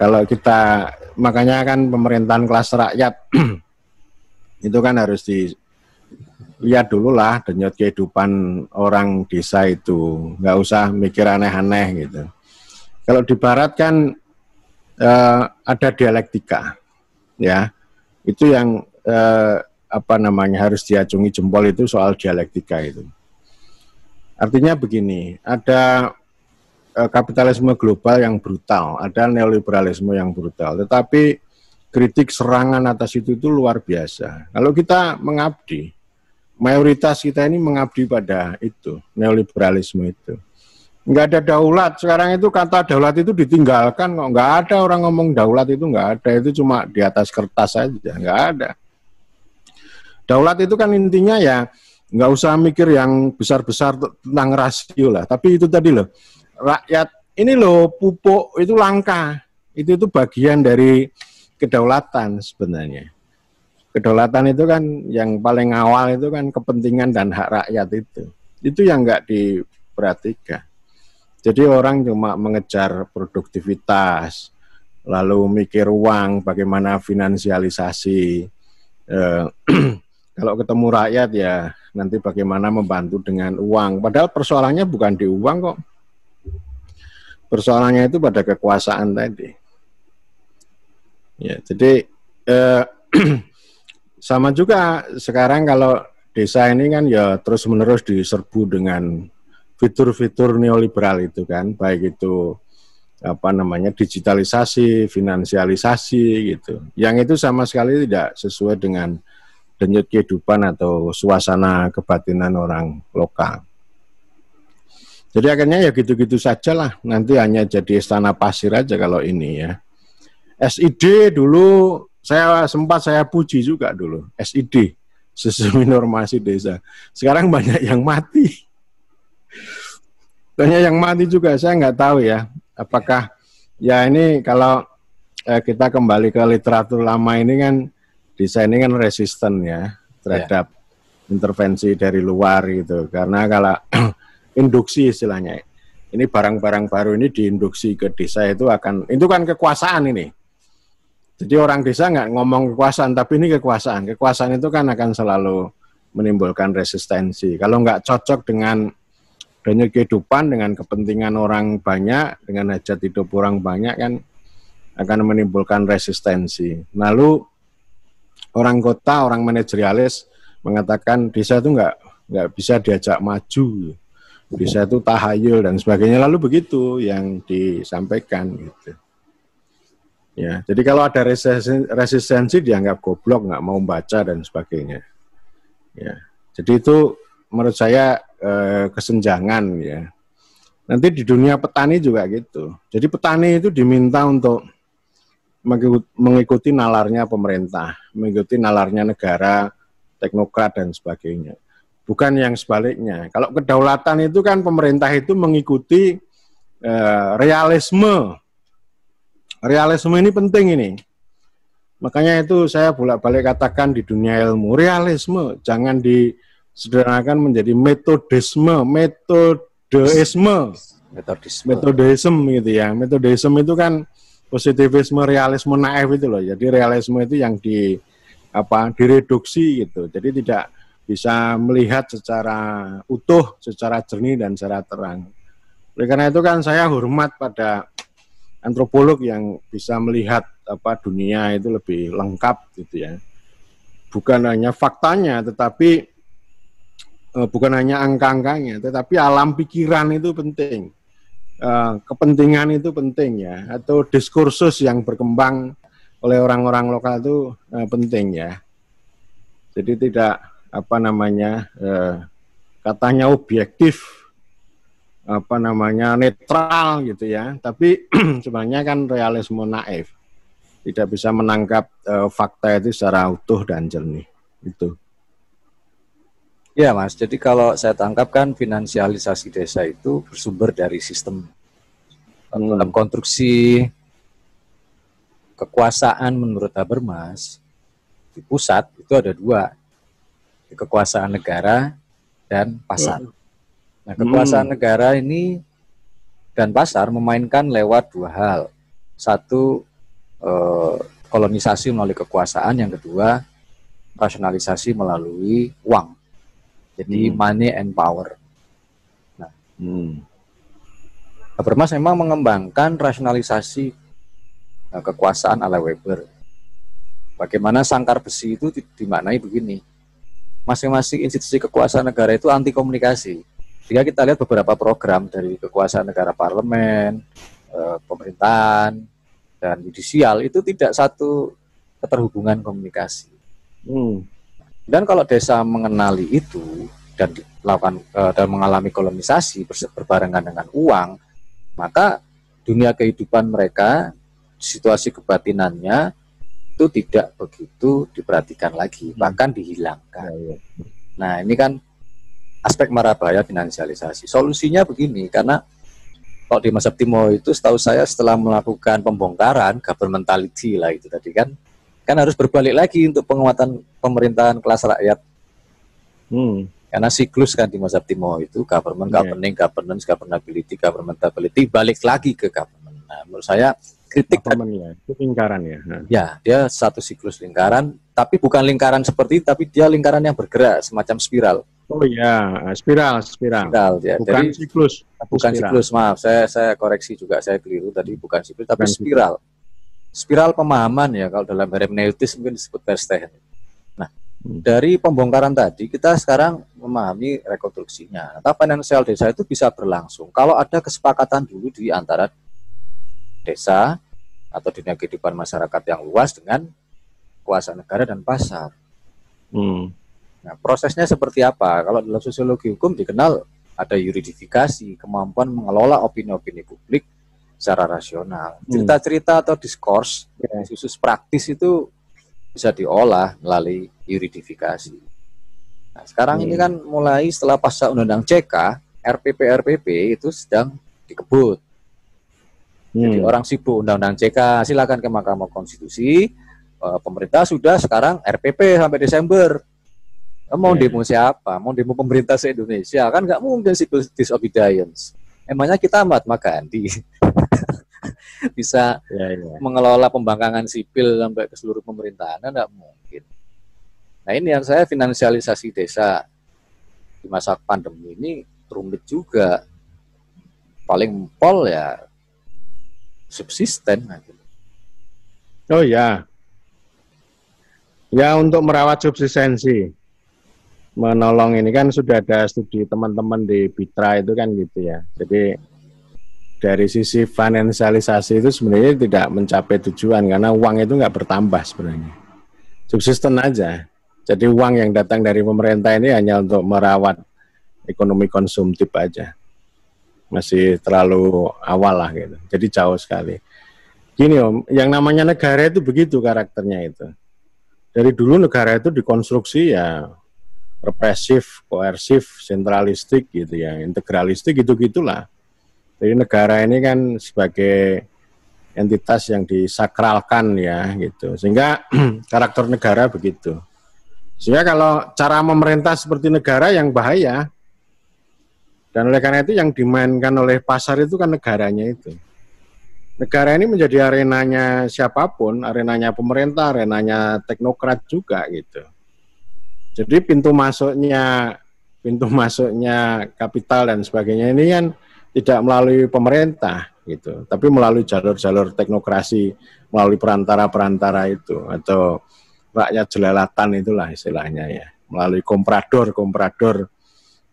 [SPEAKER 1] kalau kita, makanya kan pemerintahan kelas rakyat itu kan harus dilihat dulu lah denyut kehidupan orang desa itu, nggak usah mikir aneh-aneh gitu. Kalau di barat kan ada dialektika, ya itu yang harus diacungi jempol itu soal dialektika itu. Artinya begini, ada kapitalisme global yang brutal, ada neoliberalisme yang brutal, tetapi kritik serangan atas itu luar biasa. Kalau kita mengabdi, mayoritas kita ini mengabdi pada itu, neoliberalisme itu. Nggak ada daulat, sekarang itu kata daulat itu ditinggalkan kok, nggak ada orang ngomong daulat itu, nggak ada, itu cuma di atas kertas saja, nggak ada. Daulat itu kan intinya ya, nggak usah mikir yang besar-besar tentang rasio lah, tapi itu tadi loh, rakyat ini loh pupuk itu langka, itu bagian dari kedaulatan sebenarnya. Kedaulatan itu kan yang paling awal itu kan kepentingan dan hak rakyat itu yang nggak diperhatikan. Jadi orang cuma mengejar produktivitas, lalu mikir uang, bagaimana finansialisasi. Kalau ketemu rakyat ya nanti bagaimana membantu dengan uang. Padahal persoalannya bukan di uang kok. Persoalannya itu pada kekuasaan tadi. Ya, jadi sama juga sekarang kalau desa ini kan ya terus-menerus diserbu dengan fitur-fitur neoliberal itu kan, baik itu digitalisasi, finansialisasi gitu. Yang itu sama sekali tidak sesuai dengan denyut kehidupan atau suasana kebatinan orang lokal. Jadi akhirnya ya gitu-gitu saja lah, nanti hanya jadi istana pasir aja kalau ini ya. SID dulu saya puji juga dulu, SID, Sistem Informasi Desa. Sekarang banyak yang mati. Banyak yang mati juga, saya nggak tahu ya, apakah ya ini kalau kita kembali ke literatur lama ini kan, desa ini kan resisten ya terhadap intervensi dari luar gitu, karena kalau induksi istilahnya, ini barang-barang baru ini diinduksi ke desa itu kan kekuasaan ini. Jadi orang desa nggak ngomong kekuasaan, tapi ini kekuasaan. Kekuasaan itu kan akan selalu menimbulkan resistensi. Kalau nggak cocok dengan denyut kehidupan, dengan kepentingan orang banyak, dengan hajat hidup orang banyak kan akan menimbulkan resistensi. Lalu orang kota, orang manajerialis mengatakan desa itu nggak bisa diajak maju, desa itu tahayul dan sebagainya. Lalu begitu yang disampaikan gitu. Ya, jadi kalau ada resistensi dianggap goblok, nggak mau baca dan sebagainya. Ya, jadi itu menurut saya kesenjangan ya. Nanti di dunia petani juga gitu. Jadi petani itu diminta untuk mengikuti nalarnya pemerintah, mengikuti nalarnya negara, teknokrat dan sebagainya. Bukan yang sebaliknya. Kalau kedaulatan itu kan pemerintah itu mengikuti realisme. Realisme ini penting ini. Makanya itu saya bolak-balik katakan di dunia ilmu, realisme jangan disederhanakan menjadi metodisme gitu ya. Metodisme itu kan positivisme, realisme naif itu loh. Jadi realisme itu yang direduksi gitu. Jadi tidak bisa melihat secara utuh, secara jernih dan secara terang. Oleh karena itu kan saya hormat pada antropolog yang bisa melihat dunia itu lebih lengkap gitu ya. Bukan hanya faktanya, tetapi bukan hanya angka-angkanya, tetapi alam pikiran itu penting. kepentingan itu penting ya, atau diskursus yang berkembang oleh orang-orang lokal itu penting ya. Jadi tidak apa namanya katanya objektif, apa namanya netral gitu ya, tapi sebenarnya kan realisme naif, tidak bisa menangkap fakta itu secara utuh dan jernih itu.
[SPEAKER 2] Ya Mas, jadi kalau saya tangkap kan finansialisasi desa itu bersumber dari sistem dalam konstruksi kekuasaan menurut Habermas di pusat itu ada dua, kekuasaan negara dan pasar. Nah, kekuasaan negara ini dan pasar memainkan lewat dua hal. Satu, kolonisasi melalui kekuasaan, yang kedua rasionalisasi melalui uang. Jadi money and power. Nah, Habermas memang mengembangkan rasionalisasi kekuasaan ala Weber. Bagaimana sangkar besi itu dimaknai begini. Masing-masing institusi kekuasaan negara itu anti komunikasi. Jika kita lihat beberapa program dari kekuasaan negara, parlemen, pemerintahan, dan yudisial itu tidak satu keterhubungan komunikasi. Dan kalau desa mengenali itu dan dilakukan dan mengalami kolonisasi berbarengan dengan uang, maka dunia kehidupan mereka, situasi kebatinannya itu tidak begitu diperhatikan lagi, bahkan dihilangkan. Nah, ini kan aspek marabahaya finansialisasi. Solusinya begini, karena kalau di Mazhab Timo itu setahu saya setelah melakukan pembongkaran governmentality lah itu tadi kan harus berbalik lagi untuk penguatan pemerintahan kelas rakyat. Karena siklus kan di Mazhab Timo itu government, governing, governance, governability, governmentability, balik lagi ke government. Nah, menurut saya kritik
[SPEAKER 1] ya, itu lingkaran ya.
[SPEAKER 2] Ya, dia satu siklus lingkaran, tapi bukan lingkaran seperti itu, tapi dia lingkaran yang bergerak semacam spiral.
[SPEAKER 1] Oh iya, spiral ya. Bukan
[SPEAKER 2] Jadi,
[SPEAKER 1] siklus.
[SPEAKER 2] Bukan siklus, maaf. Saya koreksi juga, saya keliru tadi, bukan siklus, tapi spiral. Spiral pemahaman ya, kalau dalam hermeneutis mungkin disebut Verstehen. Nah, dari pembongkaran tadi, kita sekarang memahami rekonstruksinya. Nah, finansial desa itu bisa berlangsung kalau ada kesepakatan dulu di antara desa atau dunia kehidupan masyarakat yang luas dengan kuasa negara dan pasar. Nah, prosesnya seperti apa? Kalau dalam sosiologi hukum dikenal ada yuridifikasi, kemampuan mengelola opini-opini publik secara rasional. Cerita-cerita atau diskurs, khusus praktis itu bisa diolah melalui yuridifikasi. Nah, sekarang ini kan mulai setelah pasca Undang-Undang CK, RPP itu sedang dikebut. Jadi orang sibuk Undang-Undang CK, silakan ke Mahkamah Konstitusi. Pemerintah sudah sekarang RPP sampai Desember. Mau demo siapa? Mau demo pemerintah se-Indonesia? Kan nggak mungkin civil disobedience. Emangnya kita Mahatma Gandhi bisa mengelola pembangkangan sipil sampai ke seluruh pemerintahan? Nggak mungkin. Nah, ini yang saya finansialisasi desa di masa pandemi ini rumit juga. Paling pol ya subsisten.
[SPEAKER 1] Oh ya, ya untuk merawat subsistensi, menolong ini kan sudah ada studi teman-teman di Bitra itu kan gitu ya. Jadi dari sisi finansialisasi itu sebenarnya tidak mencapai tujuan karena uang itu nggak bertambah sebenarnya. Subsisten aja. Jadi uang yang datang dari pemerintah ini hanya untuk merawat ekonomi konsumtif aja. Masih terlalu awal lah gitu. Jadi jauh sekali. Gini Om, yang namanya negara itu begitu karakternya itu. Dari dulu negara itu dikonstruksi ya represif, koersif, sentralistik gitu ya, integralistik gitu-gitulah. Jadi negara ini kan sebagai entitas yang disakralkan ya gitu. Sehingga karakter negara begitu. Sehingga kalau cara memerintah seperti negara yang bahaya. Dan oleh karena itu yang dimainkan oleh pasar itu kan negaranya itu. Negara ini menjadi arenanya siapapun, arenanya pemerintah, arenanya teknokrat juga gitu. Jadi pintu masuknya kapital dan sebagainya ini kan tidak melalui pemerintah gitu, tapi melalui jalur-jalur teknokrasi, melalui perantara-perantara itu atau rakyat jelalatan itulah istilahnya ya, melalui komprador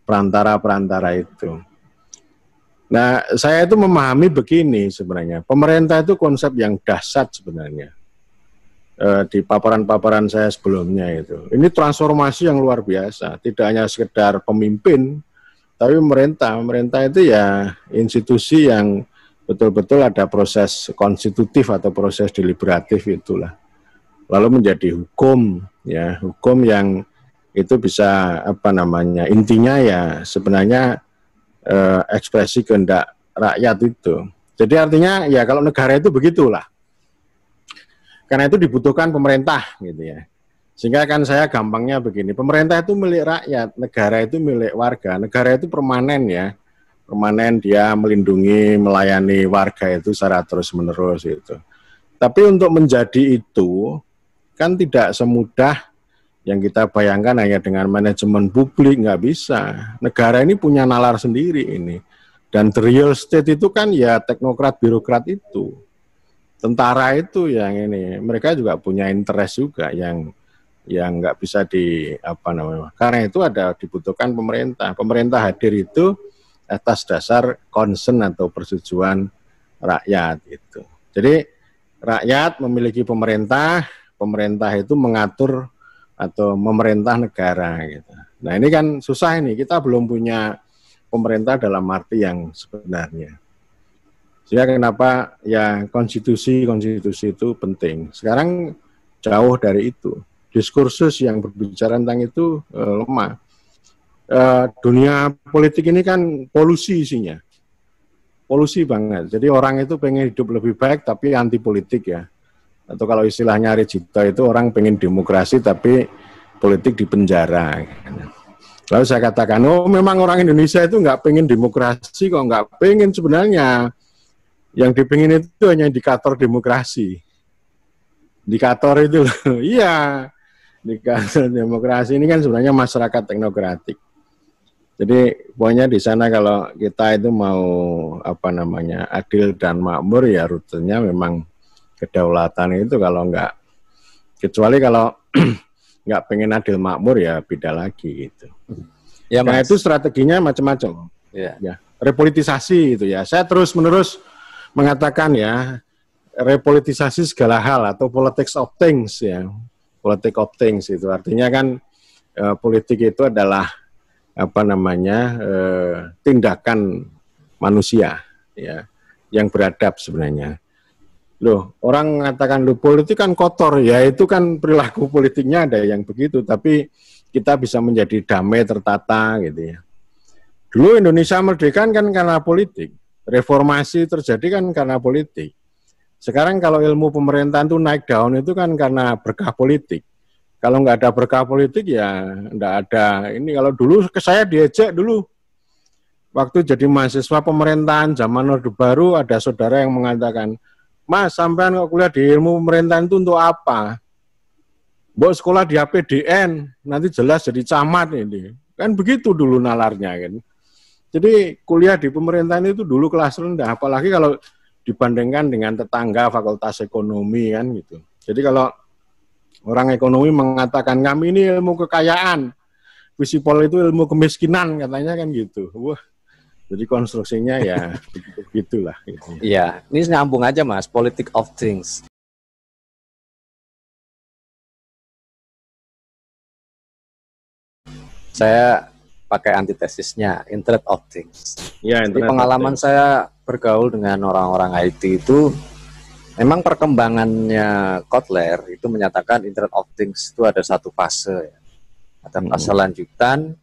[SPEAKER 1] perantara-perantara itu. Nah, saya itu memahami begini sebenarnya. Pemerintah itu konsep yang dahsyat sebenarnya. Di paparan-paparan saya sebelumnya itu. Ini transformasi yang luar biasa. Tidak hanya sekedar pemimpin, tapi pemerintah. Pemerintah itu ya institusi yang betul-betul ada proses konstitutif atau proses deliberatif itulah. Lalu menjadi hukum, ya hukum yang itu bisa apa namanya, intinya ya sebenarnya ekspresi kehendak rakyat itu. Jadi artinya ya kalau negara itu begitulah. Karena itu dibutuhkan pemerintah gitu ya. Sehingga kan saya gampangnya begini, pemerintah itu milik rakyat, negara itu milik warga. Negara itu permanen ya. Permanen, dia melindungi, melayani warga itu secara terus-menerus itu. Tapi untuk menjadi itu kan tidak semudah yang kita bayangkan hanya dengan manajemen publik, nggak bisa. Negara ini punya nalar sendiri ini. Dan the real estate itu kan ya teknokrat, birokrat itu. Tentara itu yang ini, mereka juga punya interest juga yang nggak bisa di apa namanya. Karena itu ada dibutuhkan pemerintah. Pemerintah hadir itu atas dasar concern atau persetujuan rakyat itu. Jadi rakyat memiliki pemerintah, pemerintah itu mengatur atau memerintah negara gitu. Nah ini kan susah ini, kita belum punya pemerintah dalam arti yang sebenarnya. Sehingga kenapa ya konstitusi itu penting. Sekarang jauh dari itu. Diskursus yang berbicara tentang itu lemah. Dunia politik ini kan polusi isinya. Polusi banget. Jadi orang itu pengen hidup lebih baik tapi anti politik ya. Atau kalau istilahnya Rejito itu orang pengen demokrasi tapi politik di penjara. Lalu saya katakan, oh memang orang Indonesia itu nggak pengen demokrasi kok, nggak pengen sebenarnya. Yang dipingin itu hanya indikator demokrasi. Indikator itu loh, iya. Indikator demokrasi ini kan sebenarnya masyarakat teknokratik. Jadi pokoknya di sana kalau kita itu mau apa namanya adil dan makmur ya rutenya memang kedaulatan itu kalau enggak, kecuali kalau nggak pengen adil makmur ya beda lagi gitu. Ya, karena itu strateginya macam-macam. Ya, repolitisasi itu ya. Saya terus-menerus mengatakan ya repolitisasi segala hal atau politics of things ya. Politik of things itu artinya kan politik itu adalah apa namanya tindakan manusia ya yang beradab sebenarnya. Loh, orang mengatakan loh politik kan kotor, ya itu kan perilaku politiknya ada yang begitu, tapi kita bisa menjadi damai tertata gitu ya. Dulu Indonesia merdeka kan karena politik, reformasi terjadi kan karena politik. Sekarang kalau ilmu pemerintahan itu naik daun itu kan karena berkah politik. Kalau nggak ada berkah politik ya nggak ada ini. Kalau dulu saya diajak dulu, waktu jadi mahasiswa pemerintahan zaman Orde Baru ada saudara yang mengatakan, Mas, sampean kok kuliah di ilmu pemerintahan itu untuk apa? Mbok sekolah di APDN, nanti jelas jadi camat ini. Kan begitu dulu nalarnya kan. Jadi kuliah di pemerintahan itu dulu kelas rendah, apalagi kalau dibandingkan dengan tetangga fakultas ekonomi kan gitu. Jadi kalau orang ekonomi mengatakan kami ini ilmu kekayaan, Visipol itu ilmu kemiskinan katanya kan gitu. Wah. Jadi konstruksinya ya begitulah.
[SPEAKER 2] Iya, ini nyambung aja Mas, politic of things. Saya pakai antitesisnya, Internet of Things. Ya, jadi pengalaman saya bergaul dengan orang-orang IT itu, memang perkembangannya Kotler itu menyatakan Internet of Things itu ada satu fase, ya. Ada fase lanjutan,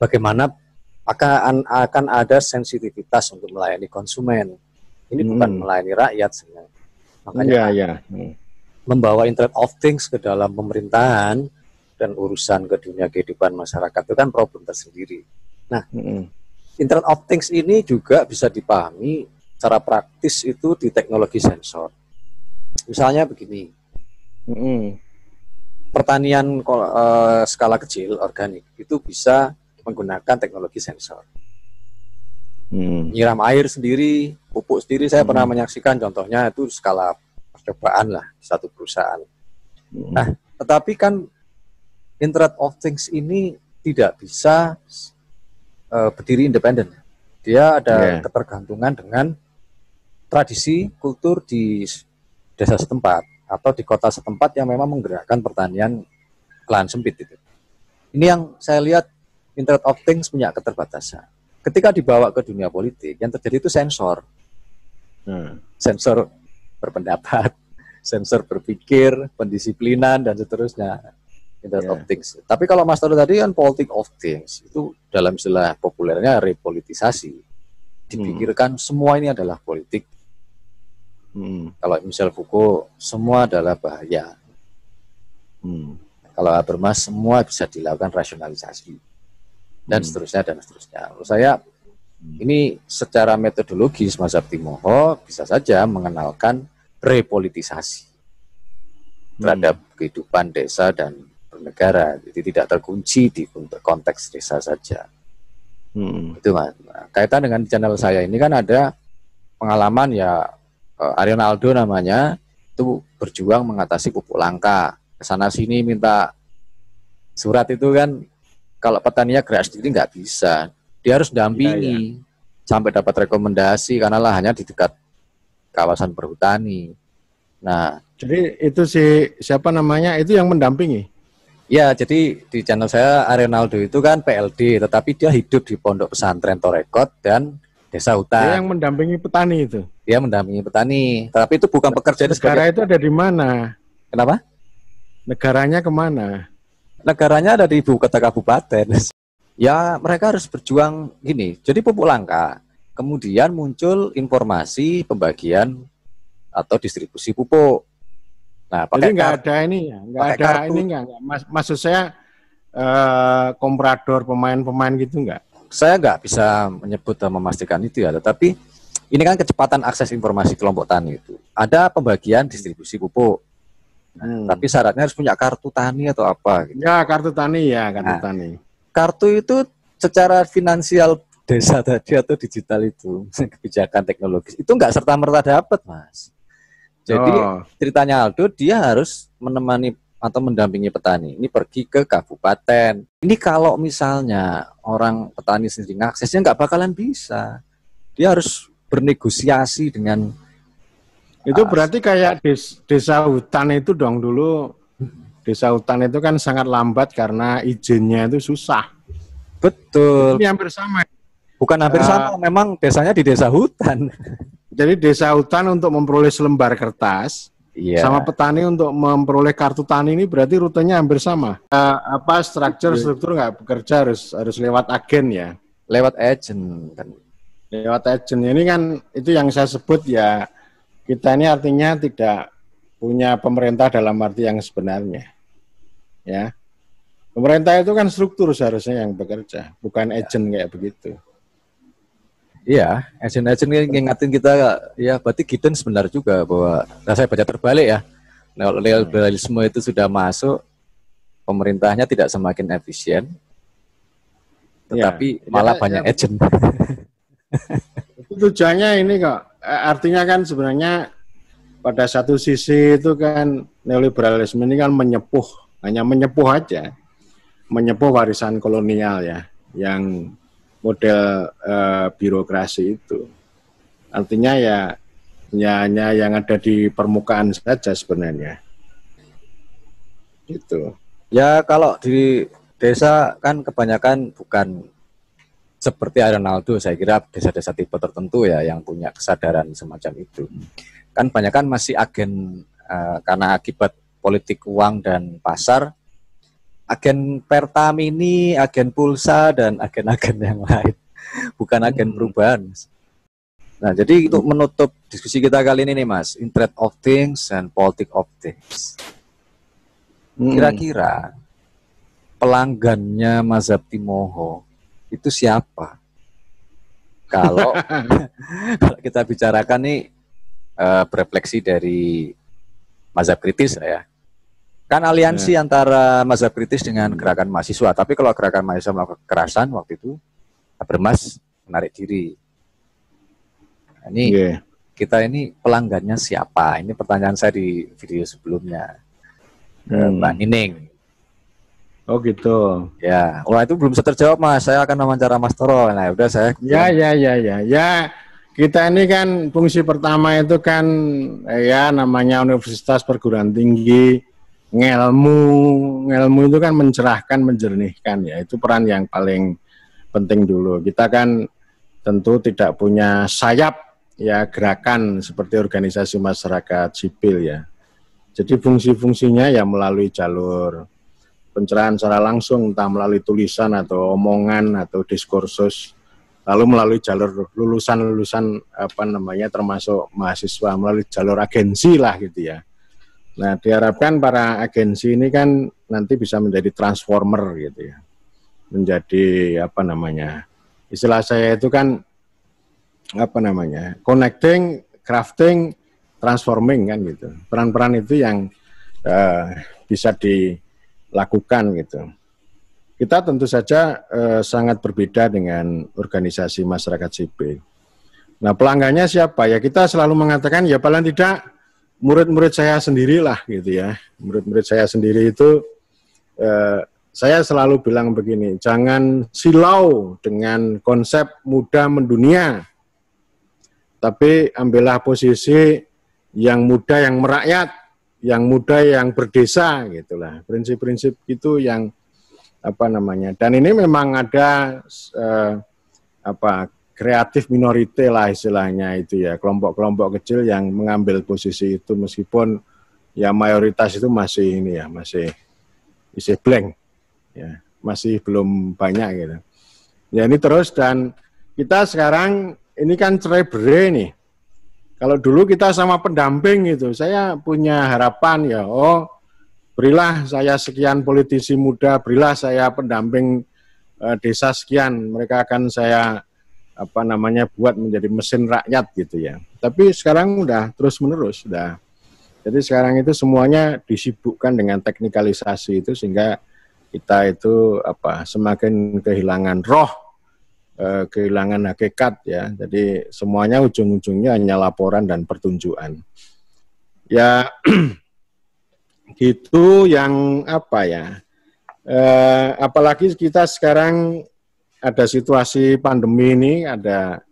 [SPEAKER 2] bagaimana akan ada sensitivitas untuk melayani konsumen. Ini bukan melayani rakyat sebenarnya. Makanya membawa Internet of Things ke dalam pemerintahan dan urusan ke dunia kehidupan masyarakat itu kan problem tersendiri. Nah, Internet of Things ini juga bisa dipahami secara praktis itu di teknologi sensor. Misalnya begini, pertanian skala kecil organik itu bisa menggunakan teknologi sensor. Nyiram air sendiri, pupuk sendiri, saya pernah menyaksikan contohnya itu skala percobaan lah di satu perusahaan. Nah, tetapi kan Internet of Things ini tidak bisa berdiri independen. Dia ada ketergantungan dengan tradisi kultur di desa setempat atau di kota setempat yang memang menggerakkan pertanian lahan sempit itu. Ini yang saya lihat Internet of Things punya keterbatasan. Ketika dibawa ke dunia politik, yang terjadi itu sensor. Sensor berpendapat, sensor berpikir, pendisiplinan, dan seterusnya. Internet of Things. Tapi kalau Mas Toro tadi kan politik of things, itu dalam istilah populernya repolitisasi. Dipikirkan semua ini adalah politik. Kalau Michel Foucault, semua adalah bahaya. Kalau Habermas, semua bisa dilakukan rasionalisasi. Dan seterusnya, dan seterusnya. Menurut saya, ini secara metodologis mazhab Timoho bisa saja mengenalkan repolitisasi terhadap kehidupan desa dan bernegara. Jadi tidak terkunci di konteks desa saja. Itu Mas. Nah, kaitan dengan channel saya ini kan ada pengalaman ya, Arion Aldo namanya, itu berjuang mengatasi pupuk langka. Kesana sini minta surat itu kan, kalau petaninya gerak sendiri nggak bisa. Dia harus dampingi sampai dapat rekomendasi karena lahannya di dekat kawasan perhutani. Nah,
[SPEAKER 1] jadi itu siapa namanya itu yang mendampingi?
[SPEAKER 2] Ya, jadi di channel saya Arion Aldo itu kan PLD, tetapi dia hidup di pondok pesantren Torekot dan desa hutan.
[SPEAKER 1] Dia yang mendampingi petani itu?
[SPEAKER 2] Dia mendampingi petani, tapi itu bukan pekerjaan.
[SPEAKER 1] Negara itu ada di mana?
[SPEAKER 2] Kenapa?
[SPEAKER 1] Negaranya kemana?
[SPEAKER 2] Negaranya ada di ibu kota kabupaten. Ya, mereka harus berjuang gini. Jadi pupuk langka, kemudian muncul informasi pembagian atau distribusi pupuk. Nah,
[SPEAKER 1] jadi nggak ada ini ya, nggak ada kartu. Ini nggak. Maksud saya komprador pemain-pemain gitu nggak?
[SPEAKER 2] Saya nggak bisa menyebut dan memastikan itu ya, tetapi ini kan kecepatan akses informasi kelompok tani itu. Ada pembagian distribusi pupuk, tapi syaratnya harus punya kartu tani atau apa? Gitu.
[SPEAKER 1] Ya kartu tani ya, kartu tani.
[SPEAKER 2] Kartu itu secara finansial desa tadi atau digital itu kebijakan teknologis itu nggak serta merta dapat, Mas. Jadi ceritanya Aldo, dia harus menemani atau mendampingi petani ini pergi ke kabupaten. Ini kalau misalnya orang petani sendiri aksesnya nggak bakalan bisa. Dia harus bernegosiasi dengan.
[SPEAKER 1] Itu berarti kayak desa hutan itu dong dulu. Desa hutan itu kan sangat lambat karena izinnya itu susah.
[SPEAKER 2] Betul.
[SPEAKER 1] Ini hampir sama.
[SPEAKER 2] Bukan hampir sama, memang desanya di desa hutan.
[SPEAKER 1] Jadi desa hutan untuk memperoleh selembar kertas, sama petani untuk memperoleh kartu tani ini berarti rutenya hampir sama. Struktur nggak bekerja harus lewat agen ya.
[SPEAKER 2] Lewat agent kan.
[SPEAKER 1] Lewat agent ini kan itu yang saya sebut ya, kita ini artinya tidak punya pemerintah dalam arti yang sebenarnya. Ya. Pemerintah itu kan struktur seharusnya yang bekerja, bukan agent kayak begitu.
[SPEAKER 2] Iya, agent-agent ngingatin kita ya, berarti Gideon sebenarnya juga bahwa saya baca terbalik ya. Neoliberalisme itu sudah masuk, pemerintahnya tidak semakin efisien, tetapi malah banyak agent.
[SPEAKER 1] Itu tujuannya ini kok, artinya kan sebenarnya pada satu sisi itu kan neoliberalisme ini kan hanya menyepuh aja, menyepuh warisan kolonial ya, yang model birokrasi itu. Artinya ya hanya yang ada di permukaan saja sebenarnya. Gitu.
[SPEAKER 2] Ya kalau di desa kan kebanyakan bukan seperti Ronaldo, saya kira desa-desa tipe tertentu ya yang punya kesadaran semacam itu. Kan kebanyakan masih agen karena akibat politik uang dan pasar, agen Pertamini, agen pulsa, dan agen-agen yang lain, bukan agen perubahan. Nah, jadi untuk menutup diskusi kita kali ini nih Mas, Internet of Things and Politics of Things. Kira-kira pelanggannya mazhab Timoho itu siapa? Kalau kita bicarakan nih berefleksi dari mazhab kritis ya. Kan aliansi antara mazhab kritis dengan gerakan mahasiswa. Tapi kalau gerakan mahasiswa melakukan kekerasan waktu itu, Habermas menarik diri. Nah, ini kita ini pelanggannya siapa? Ini pertanyaan saya di video sebelumnya. Mbak Nining.
[SPEAKER 1] Oh gitu.
[SPEAKER 2] Ya, wah itu belum terjawab Mas. Saya akan wawancara Mas Toro. Nah, udah saya
[SPEAKER 1] Ya,
[SPEAKER 2] bilang,
[SPEAKER 1] ya, ya, ya, ya. Kita ini kan fungsi pertama itu kan ya namanya universitas perguruan tinggi, ngelmu, ngelmu itu kan mencerahkan, menjernihkan ya. Itu peran yang paling penting dulu. Kita kan tentu tidak punya sayap ya gerakan seperti organisasi masyarakat sipil ya. Jadi fungsi-fungsinya ya melalui jalur pencerahan secara langsung, entah melalui tulisan atau omongan atau diskursus, lalu melalui jalur lulusan-lulusan apa namanya termasuk mahasiswa melalui jalur agensi lah gitu ya. Nah diharapkan para agensi ini kan nanti bisa menjadi transformer gitu ya, menjadi apa namanya, istilah saya itu kan apa namanya, connecting, crafting, transforming kan gitu. Peran-peran itu yang bisa dilakukan gitu. Kita tentu saja sangat berbeda dengan organisasi masyarakat sipil. Nah pelanggannya siapa ya, kita selalu mengatakan ya paling tidak murid-murid saya sendirilah gitu ya. Murid-murid saya sendiri itu saya selalu bilang begini, jangan silau dengan konsep muda mendunia, tapi ambillah posisi yang muda yang merakyat, yang muda yang berdesa gitulah. Prinsip-prinsip itu yang apa namanya. Dan ini memang ada kreatif minority lah istilahnya itu ya, kelompok-kelompok kecil yang mengambil posisi itu meskipun ya mayoritas itu masih ini ya, masih isi blank ya, masih belum banyak gitu. Ya ini terus, dan kita sekarang ini kan cerai-berai nih. Kalau dulu kita sama pendamping gitu, saya punya harapan ya, oh berilah saya sekian politisi muda, berilah saya pendamping desa sekian, mereka akan saya apa namanya buat menjadi mesin rakyat gitu ya. Tapi sekarang udah terus menerus udah. Jadi sekarang itu semuanya disibukkan dengan teknikalisasi itu sehingga kita itu apa semakin kehilangan roh, kehilangan hakikat ya. Jadi semuanya ujung-ujungnya hanya laporan dan pertunjukan. Ya gitu yang apa ya. Apalagi kita sekarang ada situasi pandemi ini, ada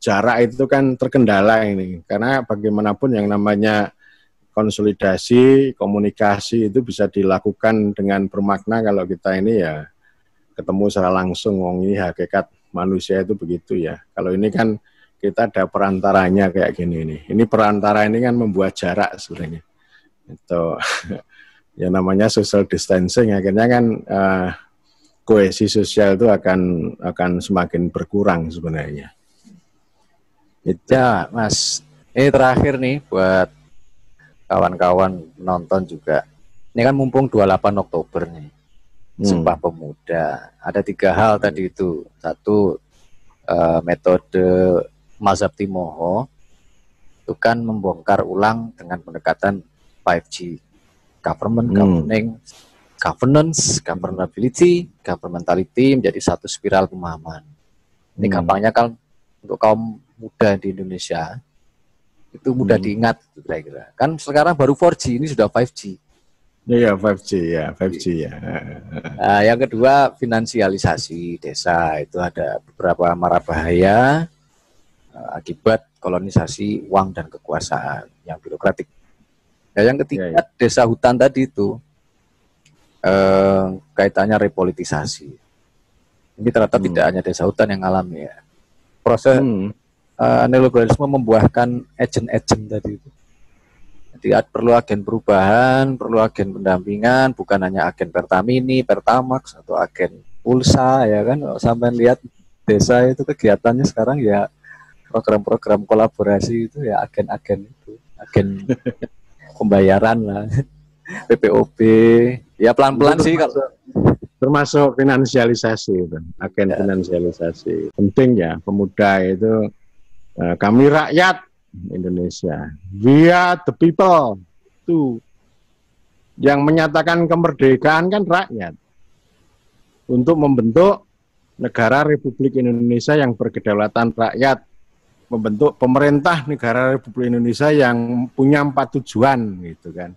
[SPEAKER 1] jarak itu kan terkendala ini. Karena bagaimanapun yang namanya konsolidasi, komunikasi itu bisa dilakukan dengan bermakna kalau kita ini ya ketemu secara langsung. Wong ini hakikat manusia itu begitu ya. Kalau ini kan kita ada perantaranya kayak gini nih. Ini perantara ini kan membuat jarak sebenarnya. Itu ya namanya social distancing, akhirnya kan kohesi sosial itu akan semakin berkurang sebenarnya.
[SPEAKER 2] ya Mas, ini terakhir nih buat kawan-kawan nonton juga. Ini kan mumpung 28 Oktober nih, Sumpah Pemuda. Ada 3 hal tadi itu. Satu, metode Mazhab Timoho itu kan membongkar ulang dengan pendekatan 5G. Government, governing, governance, governability, governmentality menjadi satu spiral pemahaman. Ini gampangnya kan untuk kaum muda di Indonesia itu mudah diingat kira-kira. Kan sekarang baru 4G, ini sudah 5G.
[SPEAKER 1] Iya, 5G ya, 5G ya.
[SPEAKER 2] Nah, yang kedua finansialisasi desa, itu ada beberapa mara bahaya akibat kolonisasi uang dan kekuasaan yang birokratik. Nah, yang ketiga desa hutan tadi itu kaitannya repolitisasi. Ini ternyata tidak hanya desa hutan yang alami ya. Proses neoliberalisme membuahkan agen-agen tadi itu. Jadi perlu agen perubahan, perlu agen pendampingan, bukan hanya agen Pertamini, Pertamax, atau agen pulsa ya kan. Sampai lihat desa itu kegiatannya sekarang ya program-program kolaborasi itu ya agen-agen itu, agen pembayaran lah, PPOB, ya pelan-pelan sih kalau
[SPEAKER 1] termasuk finansialisasi itu, agen finansialisasi penting ya. Pemuda itu kami rakyat Indonesia, we are the people, itu yang menyatakan kemerdekaan kan rakyat untuk membentuk negara Republik Indonesia yang berkedaulatan rakyat, membentuk pemerintah negara Republik Indonesia yang punya 4 tujuan gitu kan.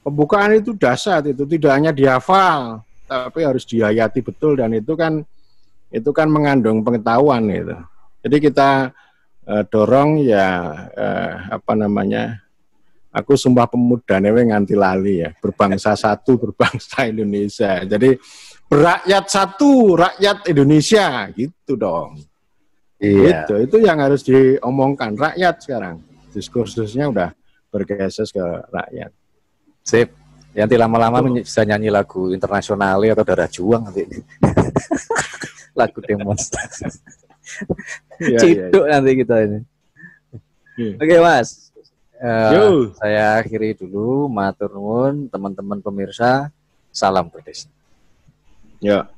[SPEAKER 1] pembukaan itu dahsyat, itu tidak hanya dihafal, tapi harus dihayati betul, dan itu kan mengandung pengetahuan itu. Jadi kita dorong ya apa namanya? Aku Sumpah Pemuda newe nganti lali ya, berbangsa satu, berbangsa Indonesia. Jadi berakyat satu, rakyat Indonesia, gitu dong.
[SPEAKER 2] Iya.
[SPEAKER 1] Itu yang harus diomongkan rakyat sekarang. Diskursusnya udah bergeser ke rakyat.
[SPEAKER 2] Sip. Nanti lama-lama bisa nyanyi lagu internasional atau Darah Juang nanti. Lagu demonstrasi. Ciduk nanti kita ini. Oke, Mas. Saya akhiri dulu. Matur nuwun teman-teman pemirsa. Salam berdesa.
[SPEAKER 1] Ya.